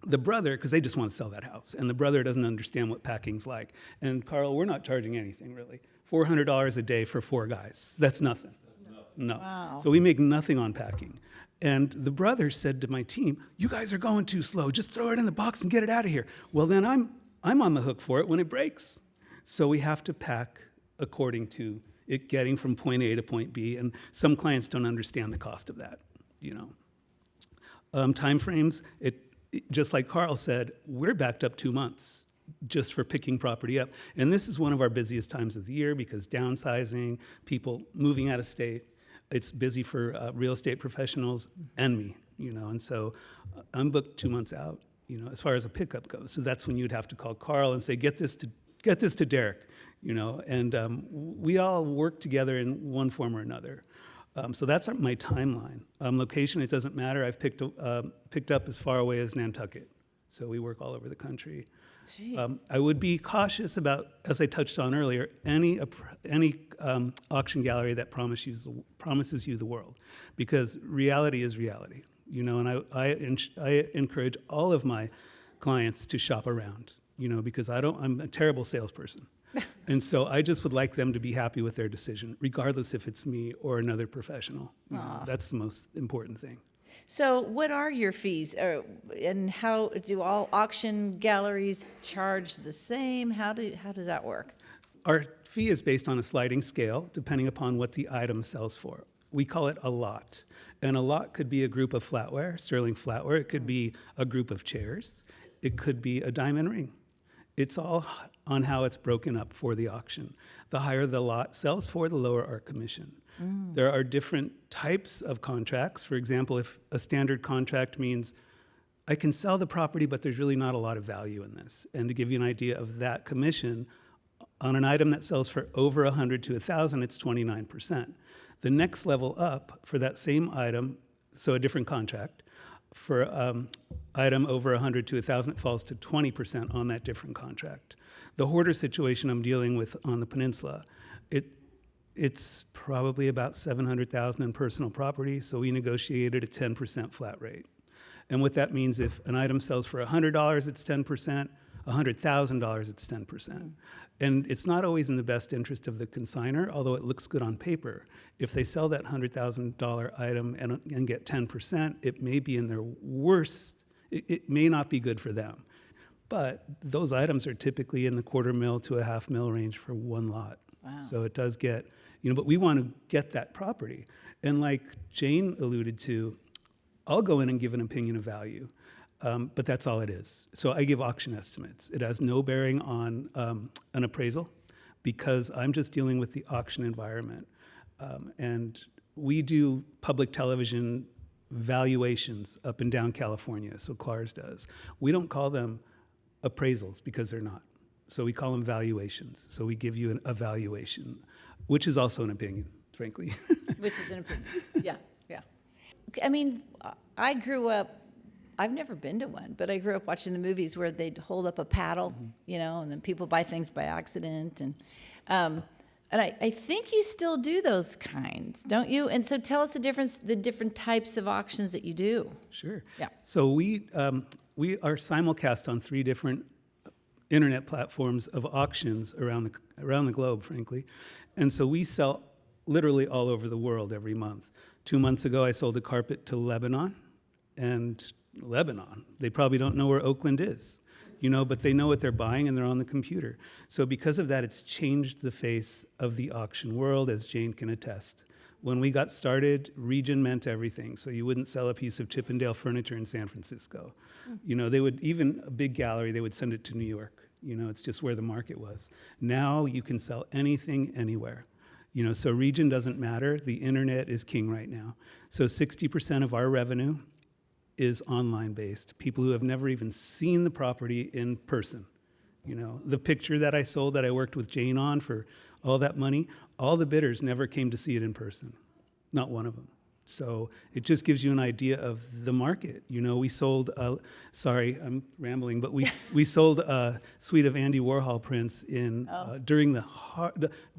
the brother, because they just want to sell that house, and the brother doesn't understand what packing's like. And Carl, we're not charging anything really. $400 a day for 4 guys. That's nothing. No. Wow. So we make nothing on packing. And the brother said to my team, "You guys are going too slow. Just throw it in the box and get it out of here." Well, then I'm on the hook for it when it breaks. So we have to pack according to it getting from point A to point B, and some clients don't understand the cost of that, you know. Time frames, just like Carl said, we're backed up 2 months just for picking property up. And this is one of our busiest times of the year because downsizing, people moving out of state, it's busy for real estate professionals and me, you know. And so I'm booked 2 months out, you know, as far as a pickup goes. So that's when you'd have to call Carl and say, get this to Derek, you know. And we all work together in one form or another. So that's my timeline. Location, it doesn't matter. I've picked up as far away as Nantucket. So we work all over the country. I would be cautious about, as I touched on earlier, any auction gallery that promises you the world, because reality is reality, you know. And I encourage all of my clients to shop around, you know, because I'm a terrible salesperson. And so I just would like them to be happy with their decision, regardless if it's me or another professional. You know, that's the most important thing. So what are your fees? And how do all auction galleries charge the same? How does that work? Our fee is based on a sliding scale, depending upon what the item sells for. We call it a lot. And a lot could be a group of flatware, sterling flatware. It could be a group of chairs. It could be a diamond ring. It's all on how it's broken up for the auction. The higher the lot sells for, the lower our commission. There are different types of contracts. For example, if a standard contract means I can sell the property, but there's really not a lot of value in this. And to give you an idea of that commission, on an item that sells for over 100 to 1,000, it's 29%. The next level up for that same item, so a different contract, for item over 100 to 1,000, it falls to 20% on that different contract. The hoarder situation I'm dealing with on the peninsula, it's probably about $700,000 in personal property, so we negotiated a 10% flat rate. And what that means, if an item sells for $100, it's 10%, $100,000, it's 10%. And it's not always in the best interest of the consignor, although it looks good on paper. If they sell that $100,000 item and get 10%, it may be in their worst, it may not be good for them. But those items are typically in the $250,000 to $500,000 range for one lot. Wow. So it does get, you know, but we want to get that property. And like Jane alluded to, I'll go in and give an opinion of value, but that's all it is. So I give auction estimates. It has no bearing on an appraisal because I'm just dealing with the auction environment. And we do public television valuations up and down California, so CLARS does. We don't call them appraisals because they're not. So we call them valuations. So we give you a valuation, which is also an opinion, frankly. Which is an opinion. Yeah, yeah. I mean, I grew up, I've never been to one, but I grew up watching the movies where they'd hold up a paddle, you know, and then people buy things by accident. And I think you still do those kinds, don't you? And so tell us the different types of auctions that you do. Sure. Yeah. So we are simulcast on 3 different internet platforms of auctions around the globe, frankly. And so we sell literally all over the world every month. 2 months ago, I sold a carpet to Lebanon. And Lebanon, they probably don't know where Oakland is, you know, but they know what they're buying and they're on the computer. So because of that, it's changed the face of the auction world, as Jane can attest. When we got started, region meant everything. So you wouldn't sell a piece of Chippendale furniture in San Francisco. You know, they would, even a big gallery, they would send it to New York. You know, it's just where the market was. Now you can sell anything, anywhere. You know, so region doesn't matter. The internet is king right now. So 60% of our revenue is online based. People who have never even seen the property in person. You know, the picture that I sold that I worked with Jane on for all that money, all the bidders never came to see it in person. Not one of them. So it just gives you an idea of the market. You know, we sold, sorry, I'm rambling, but we sold a suite of Andy Warhol prints in during the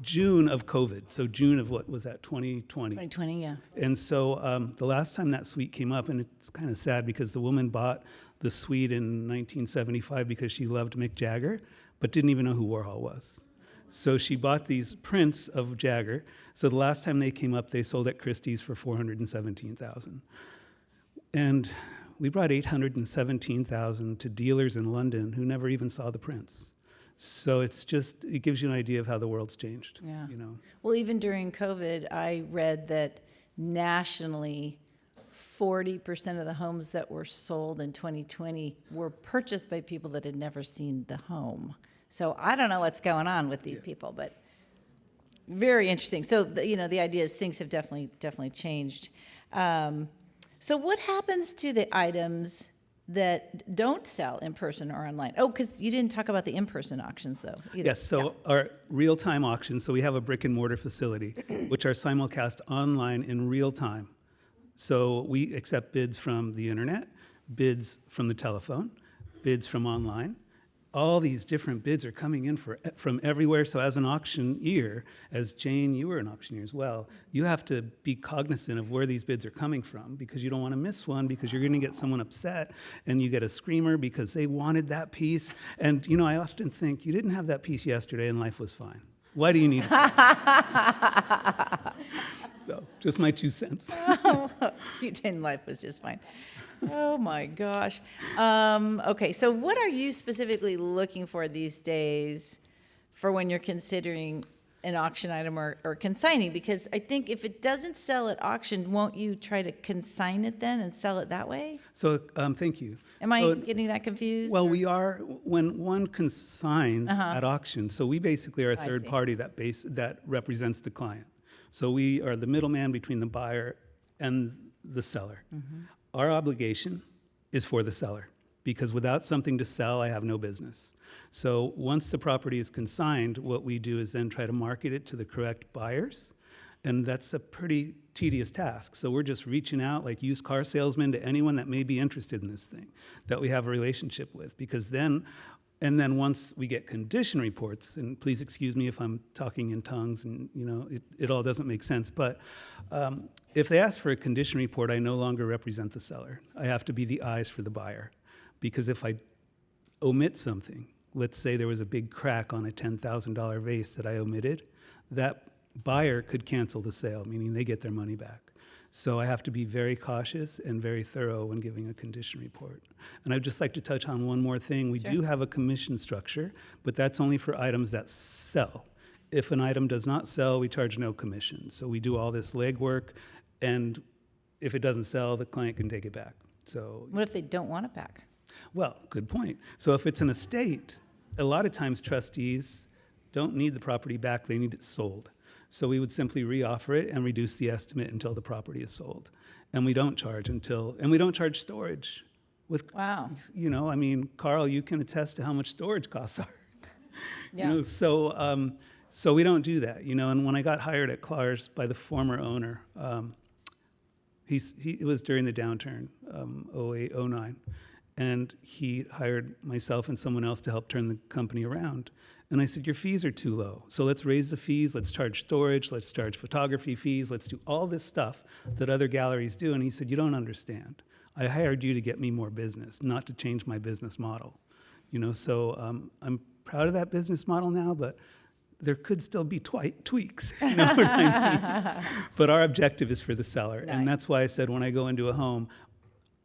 June of COVID. So June of what was that, 2020? 2020, yeah. And so the last time that suite came up, and it's kind of sad because the woman bought the suite in 1975 because she loved Mick Jagger, but didn't even know who Warhol was. So she bought these prints of Jagger. So the last time they came up, they sold at Christie's for $417,000. And we brought $817,000 to dealers in London who never even saw the prints. So it gives you an idea of how the world's changed. Yeah. You know. Well, even during COVID, I read that nationally, 40% of the homes that were sold in 2020 were purchased by people that had never seen the home. So I don't know what's going on with these people, but very interesting. So, the idea is things have definitely changed. So what happens to the items that don't sell in person or online? Oh, because you didn't talk about the in-person auctions, though. Either. Yes, so our real-time auctions, so we have a brick-and-mortar facility, which are simulcast online in real time. So we accept bids from the internet, bids from the telephone, bids from online. All these different bids are coming in from everywhere. So as an auctioneer, as Jane, you were an auctioneer as well, you have to be cognizant of where these bids are coming from because you don't want to miss one because you're going to get someone upset and you get a screamer because they wanted that piece. And, I often think, you didn't have that piece yesterday and life was fine. Why do you need it? So, just my 2 cents. You didn't. Life was just fine. Oh my gosh. Okay, so what are you specifically looking for these days for when you're considering an auction item or consigning? Because I think if it doesn't sell at auction, won't you try to consign it then and sell it that way? So, thank you. Am I getting that confused? Well, we are, when one consigns at auction, so we basically are a third see. party that represents the client. So we are the middleman between the buyer and the seller. Our obligation is for the seller because without something to sell, I have no business. So once the property is consigned, what we do is then try to market it to the correct buyers. And that's a pretty tedious task. So we're just reaching out like used car salesmen to anyone that may be interested in this thing that we have a relationship with. Because then once we get condition reports, and please excuse me if I'm talking in tongues and it all doesn't make sense, but if they ask for a condition report, I no longer represent the seller. I have to be the eyes for the buyer. Because if I omit something, let's say there was a big crack on a $10,000 vase that I omitted, that buyer could cancel the sale, meaning they get their money back. So I have to be very cautious and very thorough when giving a condition report. And I'd just like to touch on one more thing. We do have a commission structure, but that's only for items that sell. If an item does not sell, we charge no commission. So we do all this legwork, and if it doesn't sell, the client can take it back. So, What if they don't want it back? well, good point. So if it's an estate, a lot of times trustees don't need the property back, they need it sold. So we would simply reoffer it and reduce the estimate until the property is sold. And we don't charge storage. Wow. Carl, you can attest to how much storage costs are. Yeah. So we don't do that, and when I got hired at Clar's by the former owner, it was during the downturn, 08, 09, and he hired myself and someone else to help turn the company around. And I said, your fees are too low. So let's raise the fees, let's charge storage, let's charge photography fees, let's do all this stuff that other galleries do. And he said, you don't understand. I hired you to get me more business, not to change my business model. So I'm proud of that business model now, but there could still be tweaks, you know what I mean? But our objective is for the seller. Nice. And that's why I said when I go into a home,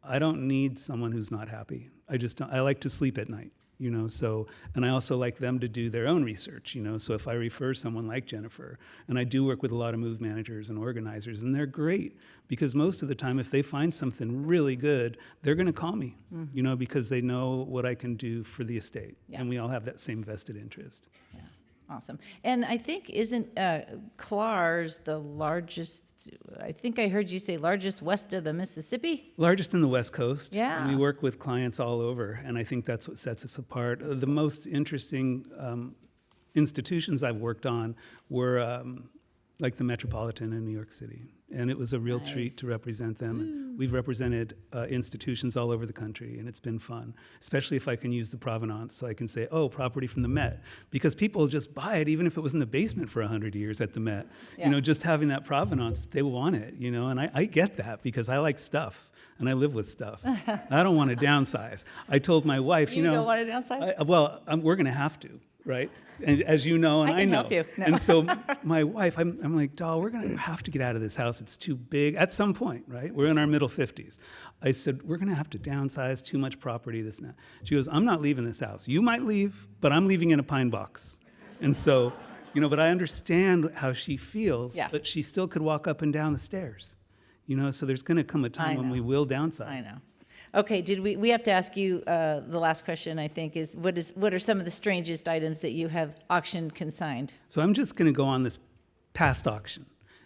I don't need someone who's not happy. I like to sleep at night. And I also like them to do their own research, So if I refer someone like Jennifer, and I do work with a lot of move managers and organizers, and they're great because most of the time, if they find something really good, they're going to call me, because they know what I can do for the estate, Yeah. and we all have that same vested interest. Yeah. Awesome. And I think, isn't Clark's the largest, I think I heard you say largest west of the Mississippi? Largest in the West Coast. Yeah. And we work with clients all over, and I think that's what sets us apart. The most interesting institutions I've worked on were like the Metropolitan in New York City. And it was a real treat to represent them. And we've represented institutions all over the country, and it's been fun, especially if I can use the provenance, so I can say, oh, property from the Met, because people just buy it, even if it was in the basement for 100 years at the Met. Yeah. You know, just having that provenance, they want it, you know, and I get that because I like stuff, and I live with stuff. I don't want to downsize. I told my wife, you know. You don't want to downsize? We're going to have to, right? And as you know, and I I can know. help you. No. And so my wife, I'm like, doll, we're going to have to get out of this house. It's too big at some point, right? We're in our middle 50s. I said, we're going to have to downsize, too much property, this and that. She goes, I'm not leaving this house. You might leave, but I'm leaving in a pine box. And so, you know, but I understand how she feels, Yeah. but she still could walk up and down the stairs. You know, so there's going to come a time when know. we will downsize. I know. Okay, we have to ask you, the last question, I think, is what are some of the strangest items that you have auctioned consigned? So I'm just going to go on this past auction.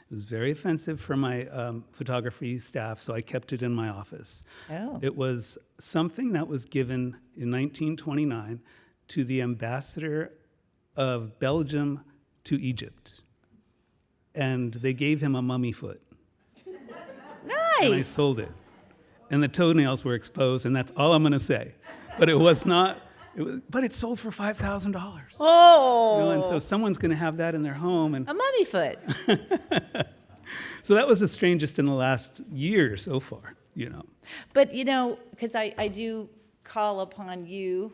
It was very offensive for my photography staff, so I kept it in my office. Oh. It was something that was given in 1929 to the ambassador of Belgium to Egypt. And they gave him a mummy foot. And I Nice. sold it. And the toenails were exposed, and that's all I'm going to say. But it was not, but it sold for $5,000. Oh, You know, and so someone's going to have that in their home. And a mummy foot. so that was the strangest in the last year so far, you know. But, you know, because I do call upon you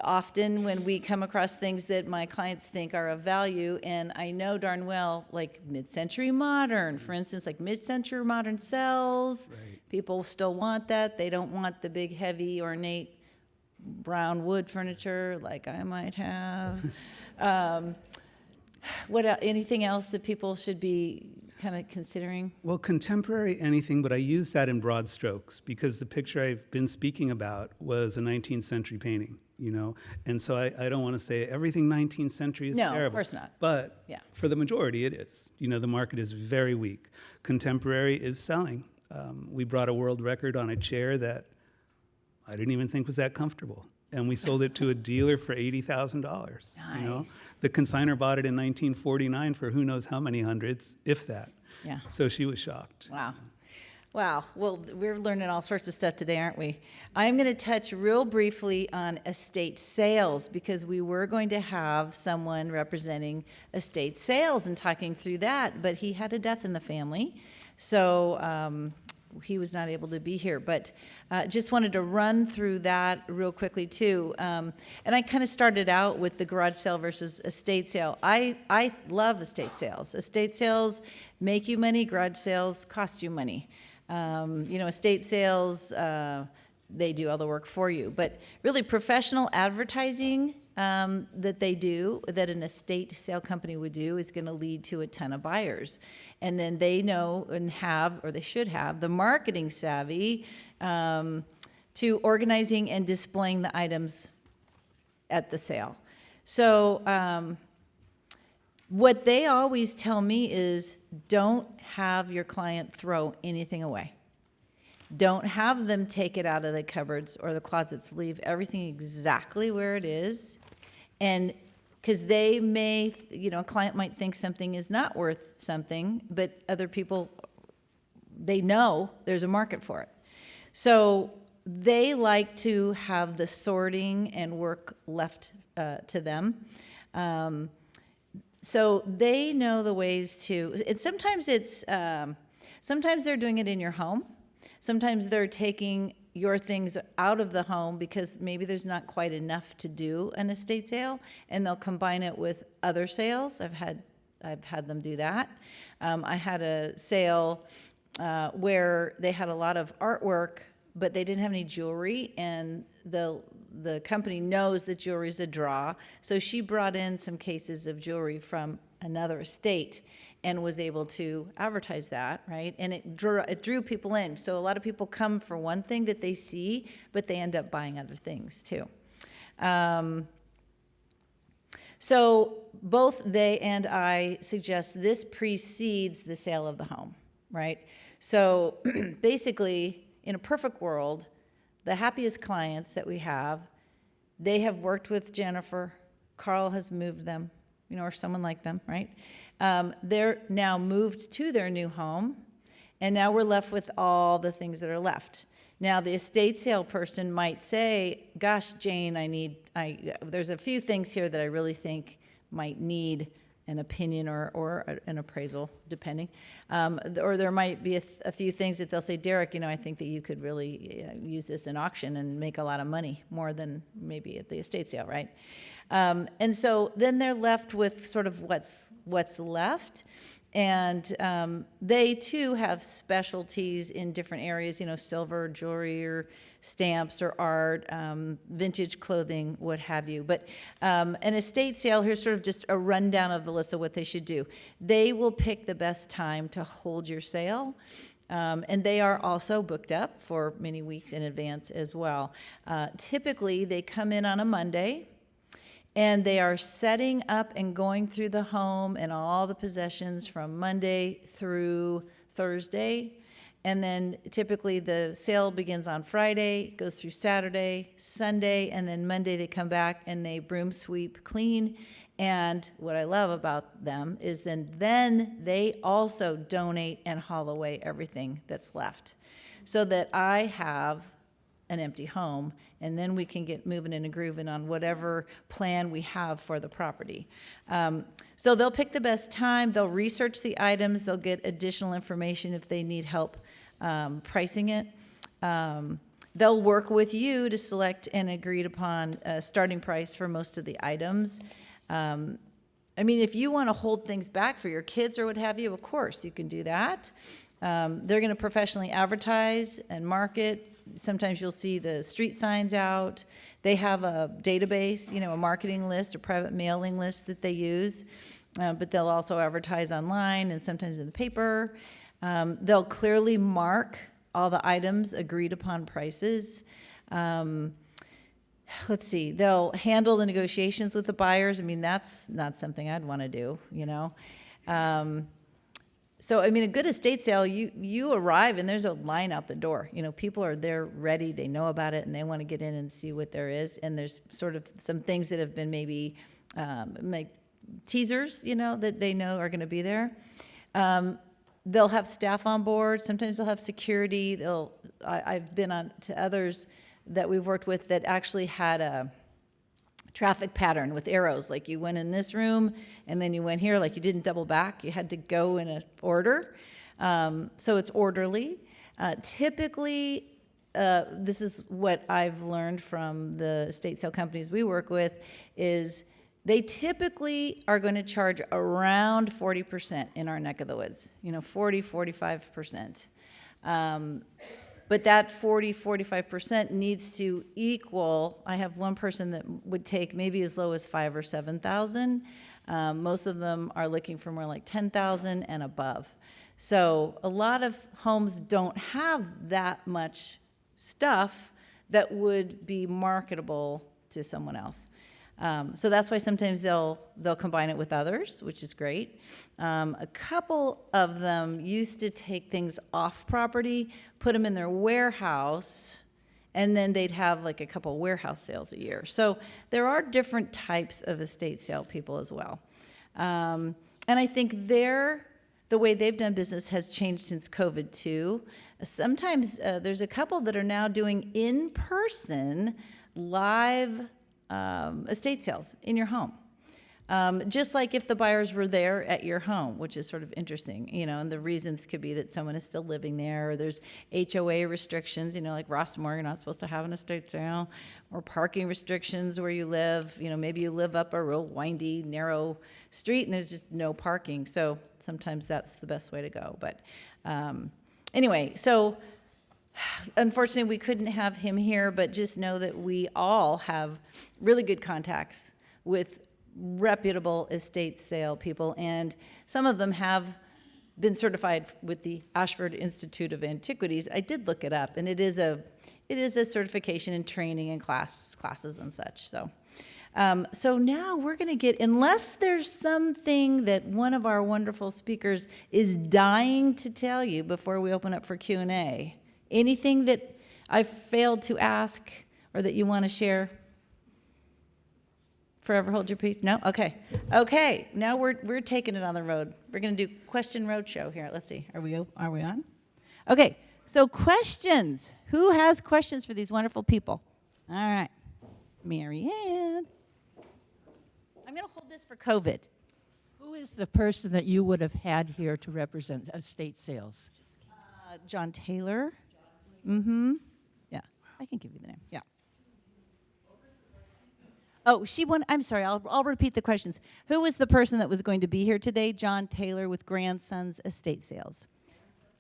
often when we come across things that my clients think are of value, and I know darn well, like mid-century modern, for instance, like mid-century modern sells. Right. People still want that. They don't want the big, heavy, ornate brown wood furniture like I might have. Anything else that people should be kind of considering? Well, contemporary anything, but I use that in broad strokes because the picture I've been speaking about was a 19th century painting, you know? And so I don't want to say everything 19th century is No, terrible. of course not. But Yeah. for the majority, it is. You know, the market is very weak. Contemporary is selling. We brought a world record on a chair that I didn't even think was that comfortable. And we sold it to a dealer for $80,000. You know? Nice. The consignor bought it in 1949 for who knows how many hundreds, if that. Yeah. So she was shocked. Wow. Wow. Well, we're learning all sorts of stuff today, aren't we? I'm going to touch real briefly on estate sales because we were going to have someone representing estate sales and talking through that, but he had a death in the family. So he was not able to be here, but just wanted to run through that real quickly too. And I kind of started out with the garage sale versus estate sale. I love estate sales. Estate sales make you money, garage sales cost you money. You know, estate sales, they do all the work for you. But really professional advertising that they do, that an estate sale company would do, is going to lead to a ton of buyers. And then they know and have, or they should have, the marketing savvy to organizing and displaying the items at the sale. So what they always tell me is don't have your client throw anything away. Don't have them take it out of the cupboards or the closets. Leave everything exactly where it is. And because they may, you know, a client might think something is not worth something, but other people, they know there's a market for it. So they like to have the sorting and work left to them. So they know the ways to, sometimes they're doing it in your home. Sometimes they're taking your things out of the home because maybe there's not quite enough to do an estate sale, and they'll combine it with other sales. I've had them do that. I had a sale where they had a lot of artwork, but they didn't have any jewelry, and the company knows that jewelry is a draw, so she brought in some cases of jewelry from another estate and was able to advertise that, right? And it drew people in. So a lot of people come for one thing that they see, but they end up buying other things too. So both they and I suggest this precedes the sale of the home, right? So basically, in a perfect world, the happiest clients that we have, they have worked with Jennifer. Carl has moved them, or someone like them, right? They're now moved to their new home, and now we're left with all the things that are left. Now, the estate sale person might say, gosh, Jane, there's a few things here that I really think might need an opinion or an appraisal, depending. Or there might be a few things that they'll say, Derek, I think that you could really use this in auction and make a lot of money, more than maybe at the estate sale, right? And so then they're left with sort of what's left. And they too have specialties in different areas, silver, jewelry, or stamps, or art, vintage clothing, what have you. But an estate sale, here's sort of just a rundown of the list of what they should do. They will pick the best time to hold your sale. And they are also booked up for many weeks in advance as well. Typically, they come in on a Monday, and they are setting up and going through the home and all the possessions from Monday through Thursday. And then typically the sale begins on Friday, goes through Saturday, Sunday, and then Monday they come back and they broom, sweep, clean. And what I love about them is then they also donate and haul away everything that's left, so that I have an empty home, and then we can get moving and grooving on whatever plan we have for the property. So they'll pick the best time, they'll research the items, they'll get additional information if they need help pricing it. They'll work with you to select an agreed upon starting price for most of the items. If you want to hold things back for your kids or what have you, of course, you can do that. They're going to professionally advertise and market. Sometimes you'll see the street signs out. They have a database, a marketing list, a private mailing list that they use. But they'll also advertise online and sometimes in the paper. They'll clearly mark all the items, agreed upon prices. Let's see, they'll handle the negotiations with the buyers. That's not something I'd want to do, So, a good estate sale, you arrive and there's a line out the door. People are there ready, they know about it, and they want to get in and see what there is. And there's sort of some things that have been maybe like teasers, that they know are going to be there. They'll have staff on board. Sometimes they'll have security. I've been on to others that we've worked with that actually had a traffic pattern with arrows, like you went in this room and then you went here, like you didn't double back, you had to go in an order. So it's orderly. Typically, this is what I've learned from the estate sale companies we work with, is they typically are going to charge around 40% in our neck of the woods, 45%. But that 45% needs to equal. I have one person that would take maybe as low as $5,000 or $7,000. Most of them are looking for more like $10,000 and above. So a lot of homes don't have that much stuff that would be marketable to someone else. So that's why sometimes they'll combine it with others, which is great. A couple of them used to take things off property, put them in their warehouse, and then they'd have like a couple warehouse sales a year. So there are different types of estate sale people as well. And I think the way they've done business has changed since COVID too. Sometimes there's a couple that are now doing in-person live estate sales in your home. Just like if the buyers were there at your home, which is sort of interesting, and the reasons could be that someone is still living there, or there's HOA restrictions, like Rossmore, you're not supposed to have an estate sale, or parking restrictions where you live, maybe you live up a real windy, narrow street and there's just no parking. So sometimes that's the best way to go. But anyway, so unfortunately, we couldn't have him here, but just know that we all have really good contacts with reputable estate sale people, and some of them have been certified with the Ashford Institute of Antiquities. I did look it up, and it is a certification and training and classes and such. So So now we're going to get, unless there's something that one of our wonderful speakers is dying to tell you before we open up for Q&A, anything that I failed to ask or that you want to share? Forever hold your peace? No? Okay. Okay. Now we're taking it on the road. We're going to do question roadshow here. Let's see. Are we on? Okay. So questions. Who has questions for these wonderful people? All right. Mary Ann. I'm going to hold this for COVID. Who is the person that you would have had here to represent estate sales? John Taylor. Mm-hmm. Yeah. I can give you the name. Yeah. Oh, I'm sorry, I'll repeat the questions. Who was the person that was going to be here today? John Taylor with Grandsons Estate Sales.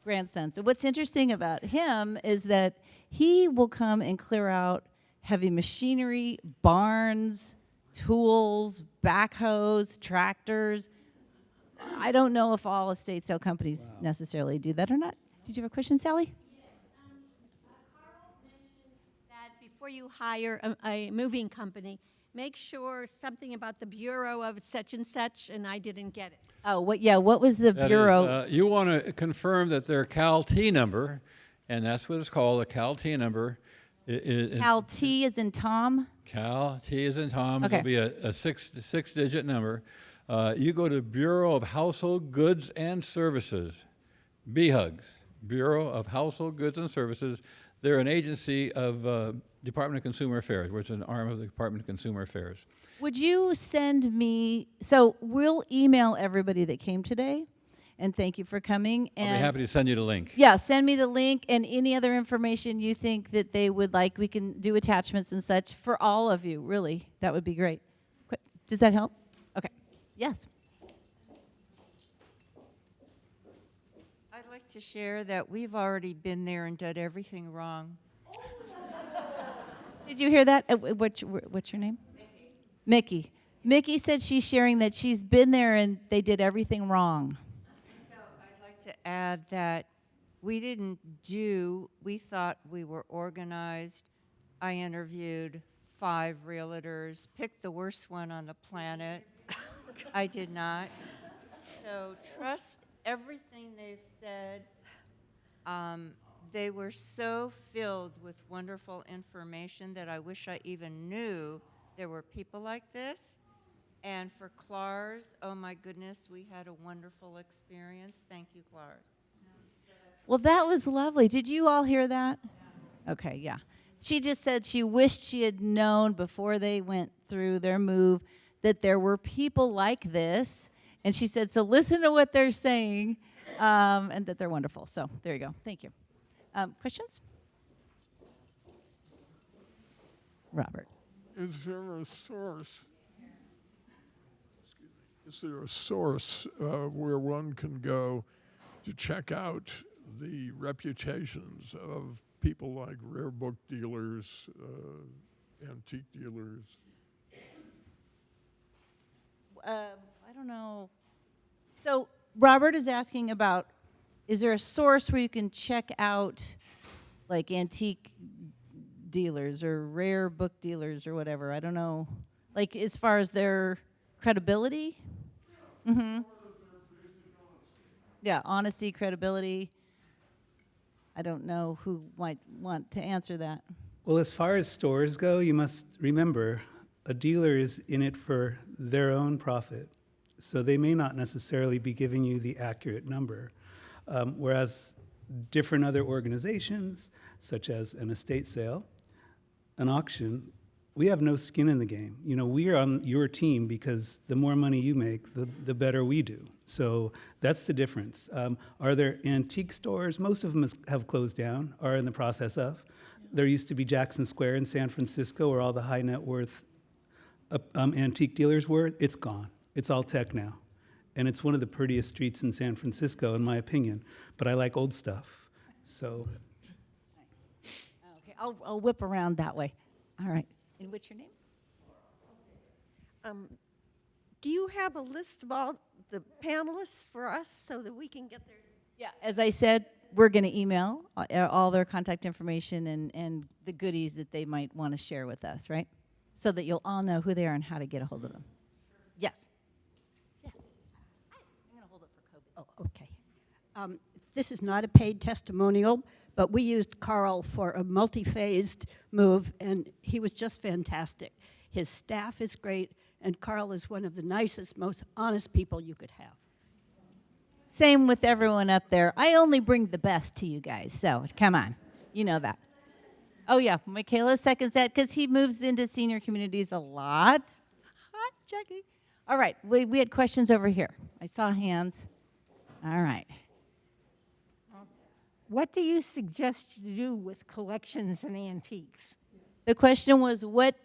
Grandsons. And what's interesting about him is that he will come and clear out heavy machinery, barns, tools, backhoes, tractors. I don't know if all estate sale companies necessarily do that or not. Did you have a question, Sally? Carl mentioned that before you hire a moving company, make sure something about the bureau of such and such, and I didn't get it. Oh, what was the That is, bureau? you want to confirm that their Cal T number, and that's what it's called, a Cal T number. Cal T is in Tom? Cal T is in Tom. Okay. It'll be a six-digit number. You go to Bureau of Household Goods and Services, BHUGS, Bureau of Household Goods and Services. They're an agency of Department of Consumer Affairs, which is an arm of the Department of Consumer Affairs. Would you send me, so we'll email everybody that came today, and thank you for coming. I'll And be happy to send you the link. yeah, send me the link and any other information you think that they would like. We can do attachments and such for all of you, really. That would be great. Does that help? Okay. Yes. I'd like to share that we've already been there and done everything wrong. Did you hear that? What's your name? Mickey. Mickey said she's sharing that she's been there and they did everything wrong. So I'd like to add that we thought we were organized. I interviewed 5 realtors, picked the worst one on the planet. I did not. So trust everything they've said. They were so filled with wonderful information that I wish I even knew there were people like this. And for Clars, oh my goodness, we had a wonderful experience. Thank you, Clars. Well, that was lovely. Did you all hear that? Yeah. Okay, yeah. She just said she wished she had known before they went through their move that there were people like this. And she said, so listen to what they're saying, and that they're wonderful. So there you go. Thank you. Questions? Robert. Is there a source? Is there a source where one can go to check out the reputations of people like rare book dealers, antique dealers? I don't know. So Robert is asking about, is there a source where you can check out like antique dealers or rare book dealers or whatever? I don't know. Like as far as their credibility? Mm-hmm. Yeah, honesty, credibility. I don't know who might want to answer that. Well, as far as stores go, you must remember a dealer is in it for their own profit. So they may not necessarily be giving you the accurate number. Whereas different other organizations, such as an estate sale, an auction, we have no skin in the game. You know, we are on your team because the more money you make, the better we do. So that's the difference. Are there antique stores? Most of them have closed down, are in the process of. There used to be Jackson Square in San Francisco where all the high net worth antique dealers were. It's gone. It's all tech now. And it's one of the prettiest streets in San Francisco, in my opinion. But I like old stuff. So. Okay, I'll whip around that way. All right. And what's your name? Do you have a list of all the panelists for us so that we can get their... Yeah, as I said, we're going to email all their contact information and the goodies that they might want to share with us, right? so that you'll all know who they are and how to get a hold of them. Yes. Yes. Hi. I'm going to hold it for Kobe. Oh, okay. This is not a paid testimonial, but we used Carl for a multi-phased move, and he was just fantastic. His staff is great, and Carl is one of the nicest, most honest people you could have. Same with everyone up there. I only bring the best to you guys, so come on. You know that. Oh, yeah, Michaela seconds that because he moves into senior communities a lot. Hi, Jackie. All right, we had questions over here. I saw hands. All right. What do you suggest to do with collections and antiques? The question was, what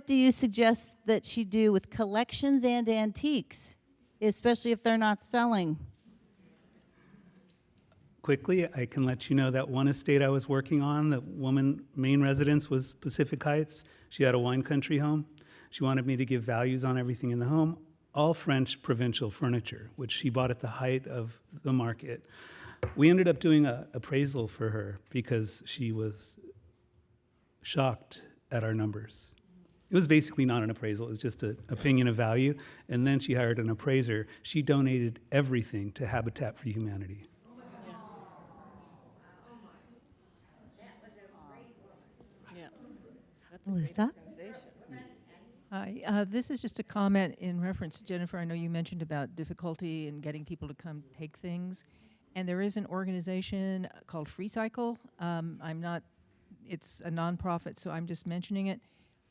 do you suggest that she do with collections and antiques, especially if they're not selling? Quickly, I can let you know that one estate I was working on, the woman main residence was Pacific Heights. She had a wine country home. She wanted me to give values on everything in the home, all French provincial furniture, which she bought at the height of the market. We ended up doing an appraisal for her because she was shocked at our numbers. It was basically not an appraisal, it was just an opinion of value. And then she hired an appraiser. She donated everything to Habitat for Humanity. Melissa? Hi, this is just a comment in reference to Jennifer. I know you mentioned about difficulty in getting people to come take things. And there is an organization called Freecycle. It's a nonprofit, so I'm just mentioning it.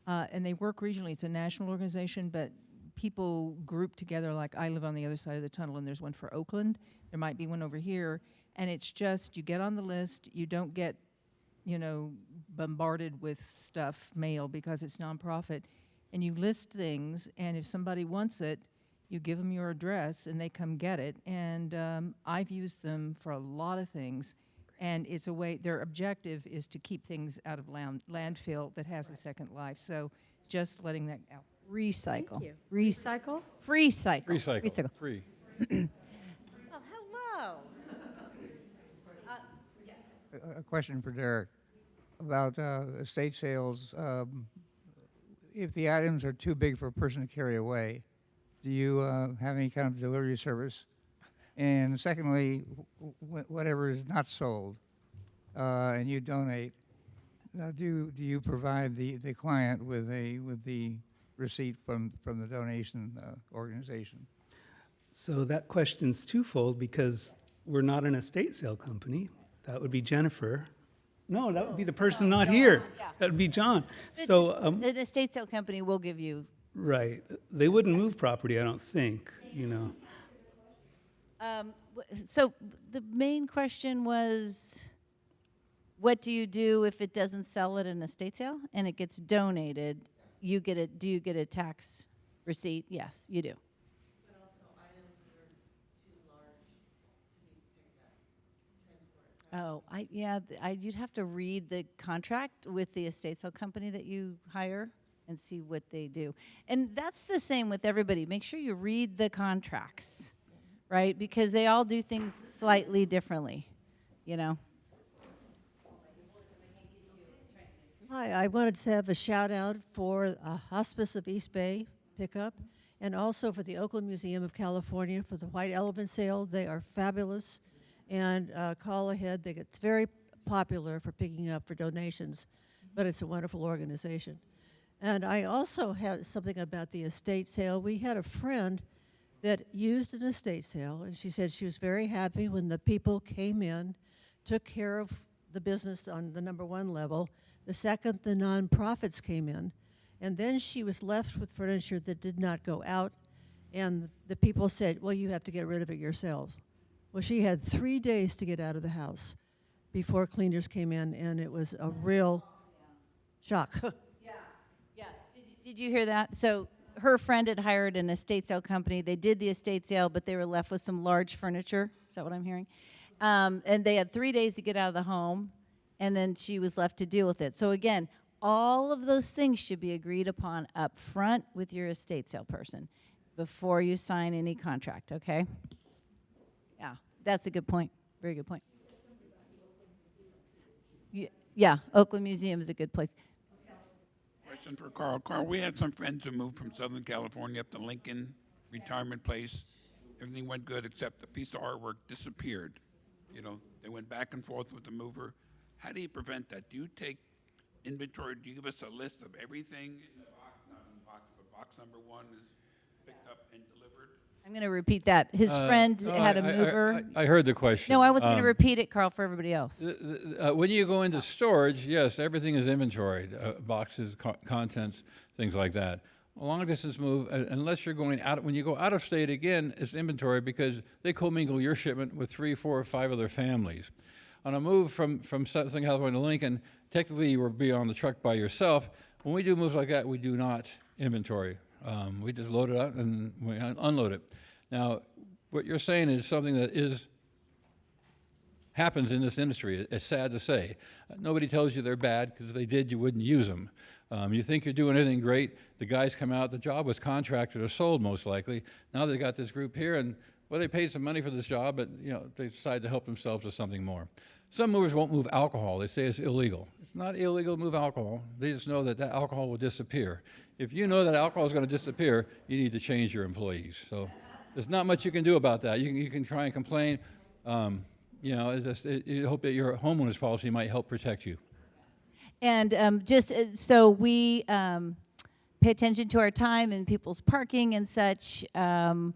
And they work regionally. It's a national organization, but people group together. Like I live on the other side of the tunnel, and there's one for Oakland. There might be one over here. And it's just, you get on the list. You don't get, bombarded with stuff, mail, because it's nonprofit. And you list things, and if somebody wants it, you give them your address, and they come get it. And I've used them for a lot of things. And it's a way, their objective is to keep things out of landfill that has a second life. So just letting that out. Recycle. Thank you. Recycle? Free cycle. Recycle. Free. Oh, hello. A question for Derek about estate sales. If the items are too big for a person to carry away, do you have any kind of delivery service? And secondly, whatever is not sold and you donate, do you provide the client with the receipt from the donation organization? So that question's twofold because we're not an estate sale company. That would be Jennifer. No, that would be the person not here. Yeah. That would be John. So, An estate sale company will give you. right. They wouldn't move property, I don't think, So the main question was, what do you do if it doesn't sell at an estate sale and it gets donated? Do you get a tax receipt? Yes, you do. But also items that are too large to be picked up, transported. You'd have to read the contract with the estate sale company that you hire and see what they do. And that's the same with everybody. Make sure you read the contracts. Right? Because they all do things slightly differently, Hi, I wanted to have a shout out for Hospice of East Bay pickup and also for the Oakland Museum of California for the White Elephant Sale. They are fabulous and call ahead. It's very popular for picking up for donations, but it's a wonderful organization. And I also have something about the estate sale. We had a friend that used an estate sale, and she said she was very happy when the people came in, took care of the business on the number one level. The second, the nonprofits came in, and then she was left with furniture that did not go out, and the people said, well, you have to get rid of it yourselves. Well, she had 3 days to get out of the house before cleaners came in, and it was a real shock. Yeah. Did you hear that? So her friend had hired an estate sale company. They did the estate sale, but they were left with some large furniture. Is that what I'm hearing? And they had 3 days to get out of the home, and then she was left to deal with it. So again, all of those things should be agreed upon up front with your estate sale person before you sign any contract, okay? Yeah, that's a good point. Very good point. Yeah, Oakland Museum is a good place. Question for Carl. Carl, we had some friends who moved from Southern California up to Lincoln retirement place. Everything went good except a piece of artwork disappeared. You know, they went back and forth with the mover. How do you prevent that? Do you take inventory? Do you give us a list of everything in the box, not in the box, but box number 1 is picked up and delivered? I'm going to repeat that. His friend had a mover. I heard the question. No, I was going to repeat it, Carl, for everybody else. When you go into storage, yes, everything is inventoried, boxes, contents, things like that. A long distance move, unless you're going out, when you go out of state again, it's inventory because they commingle your shipment with 3, 4, or 5 other families. On a move from Southern California to Lincoln, technically you will be on the truck by yourself. When we do moves like that, we do not inventory. We just load it up and we unload it. Now, what you're saying is something that happens in this industry. It's sad to say. Nobody tells you they're bad because if they did, you wouldn't use them. You think you're doing anything great, the guys come out, the job was contracted or sold most likely. Now they've got this group here and, well, they paid some money for this job, but they decide to help themselves with something more. Some movers won't move alcohol. They say it's illegal. It's not illegal to move alcohol. They just know that alcohol will disappear. If you know that alcohol is going to disappear, you need to change your employees. So there's not much you can do about that. You can try and complain. You hope that your homeowner's policy might help protect you. And so we pay attention to our time and people's parking and such. One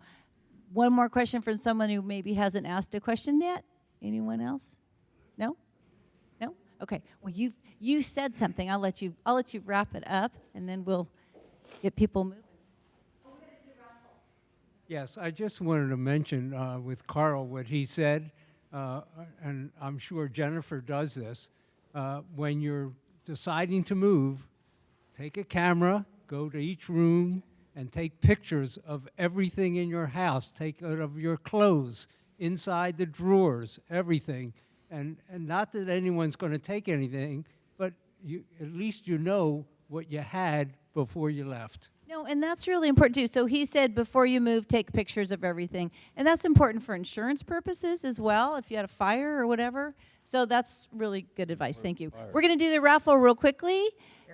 more question from someone who maybe hasn't asked a question yet. Anyone else? No? No? Okay. Well, you said something. I'll let you wrap it up, and then we'll get people moving. Yes, I just wanted to mention with Carl what he said, and I'm sure Jennifer does this. When you're deciding to move, take a camera, go to each room, and take pictures of everything in your house. Take out of your clothes, inside the drawers, everything. And not that anyone's going to take anything, but at least you know what you had before you left. No, and that's really important too. So he said before you move, take pictures of everything. And that's important for insurance purposes as well, if you had a fire or whatever. So that's really good advice. Thank you. We're going to do the raffle real quickly.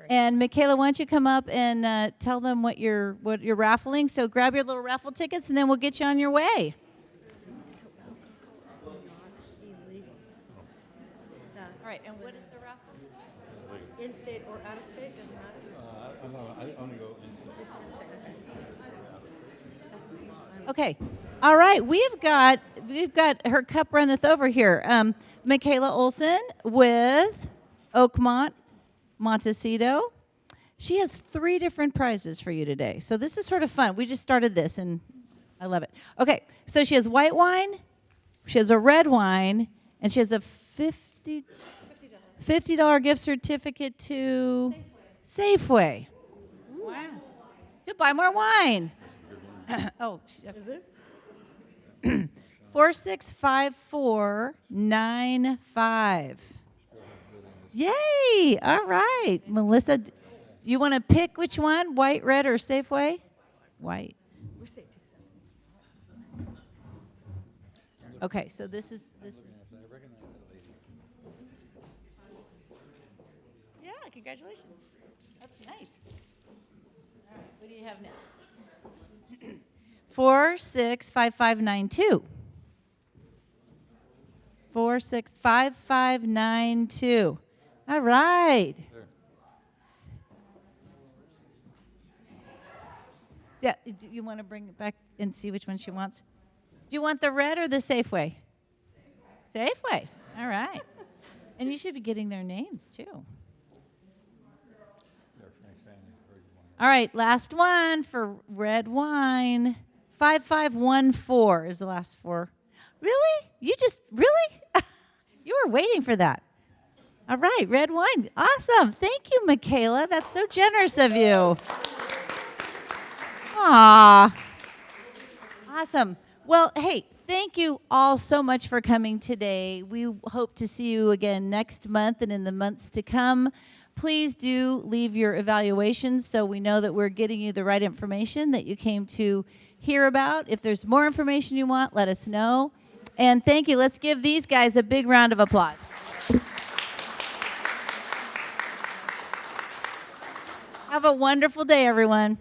And Michaela, why don't you come up and tell them what you're raffling. So grab your little raffle tickets, and then we'll get you on your way. All right, and what is the raffle? In-state or out-of-state, doesn't matter. I only go Okay. All right. We've got her cup runneth over here. Michaela Olson with Oakmont Montecito. She has 3 different prizes for you today. So this is sort of fun. We just started this, and I love it. Okay. So she has white wine, she has a red wine, and she has a $50 gift certificate to Safeway. Wow. To buy more wine. Oh, is it? 465495. Yay! All right, Melissa, do you want to pick which one? White, red, or Safeway? White. Okay, so this is. Yeah, congratulations. That's nice. All right, what do you have now? 465592. 465592. All right. Yeah, do you want to bring it back and see which one she wants? Do you want the red or the Safeway? Safeway. All right. And you should be getting their names too. All right, last one for red wine. 5514 is the last 4. Really? Really? You were waiting for that. All right, red wine. Awesome. Thank you, Michaela. That's so generous of you. Aw. Awesome. Well, hey, thank you all so much for coming today. We hope to see you again next month and in the months to come. Please do leave your evaluations so we know that we're getting you the right information that you came to hear about. If there's more information you want, let us know. And thank you. Let's give these guys a big round of applause. How Have a wonderful day, everyone.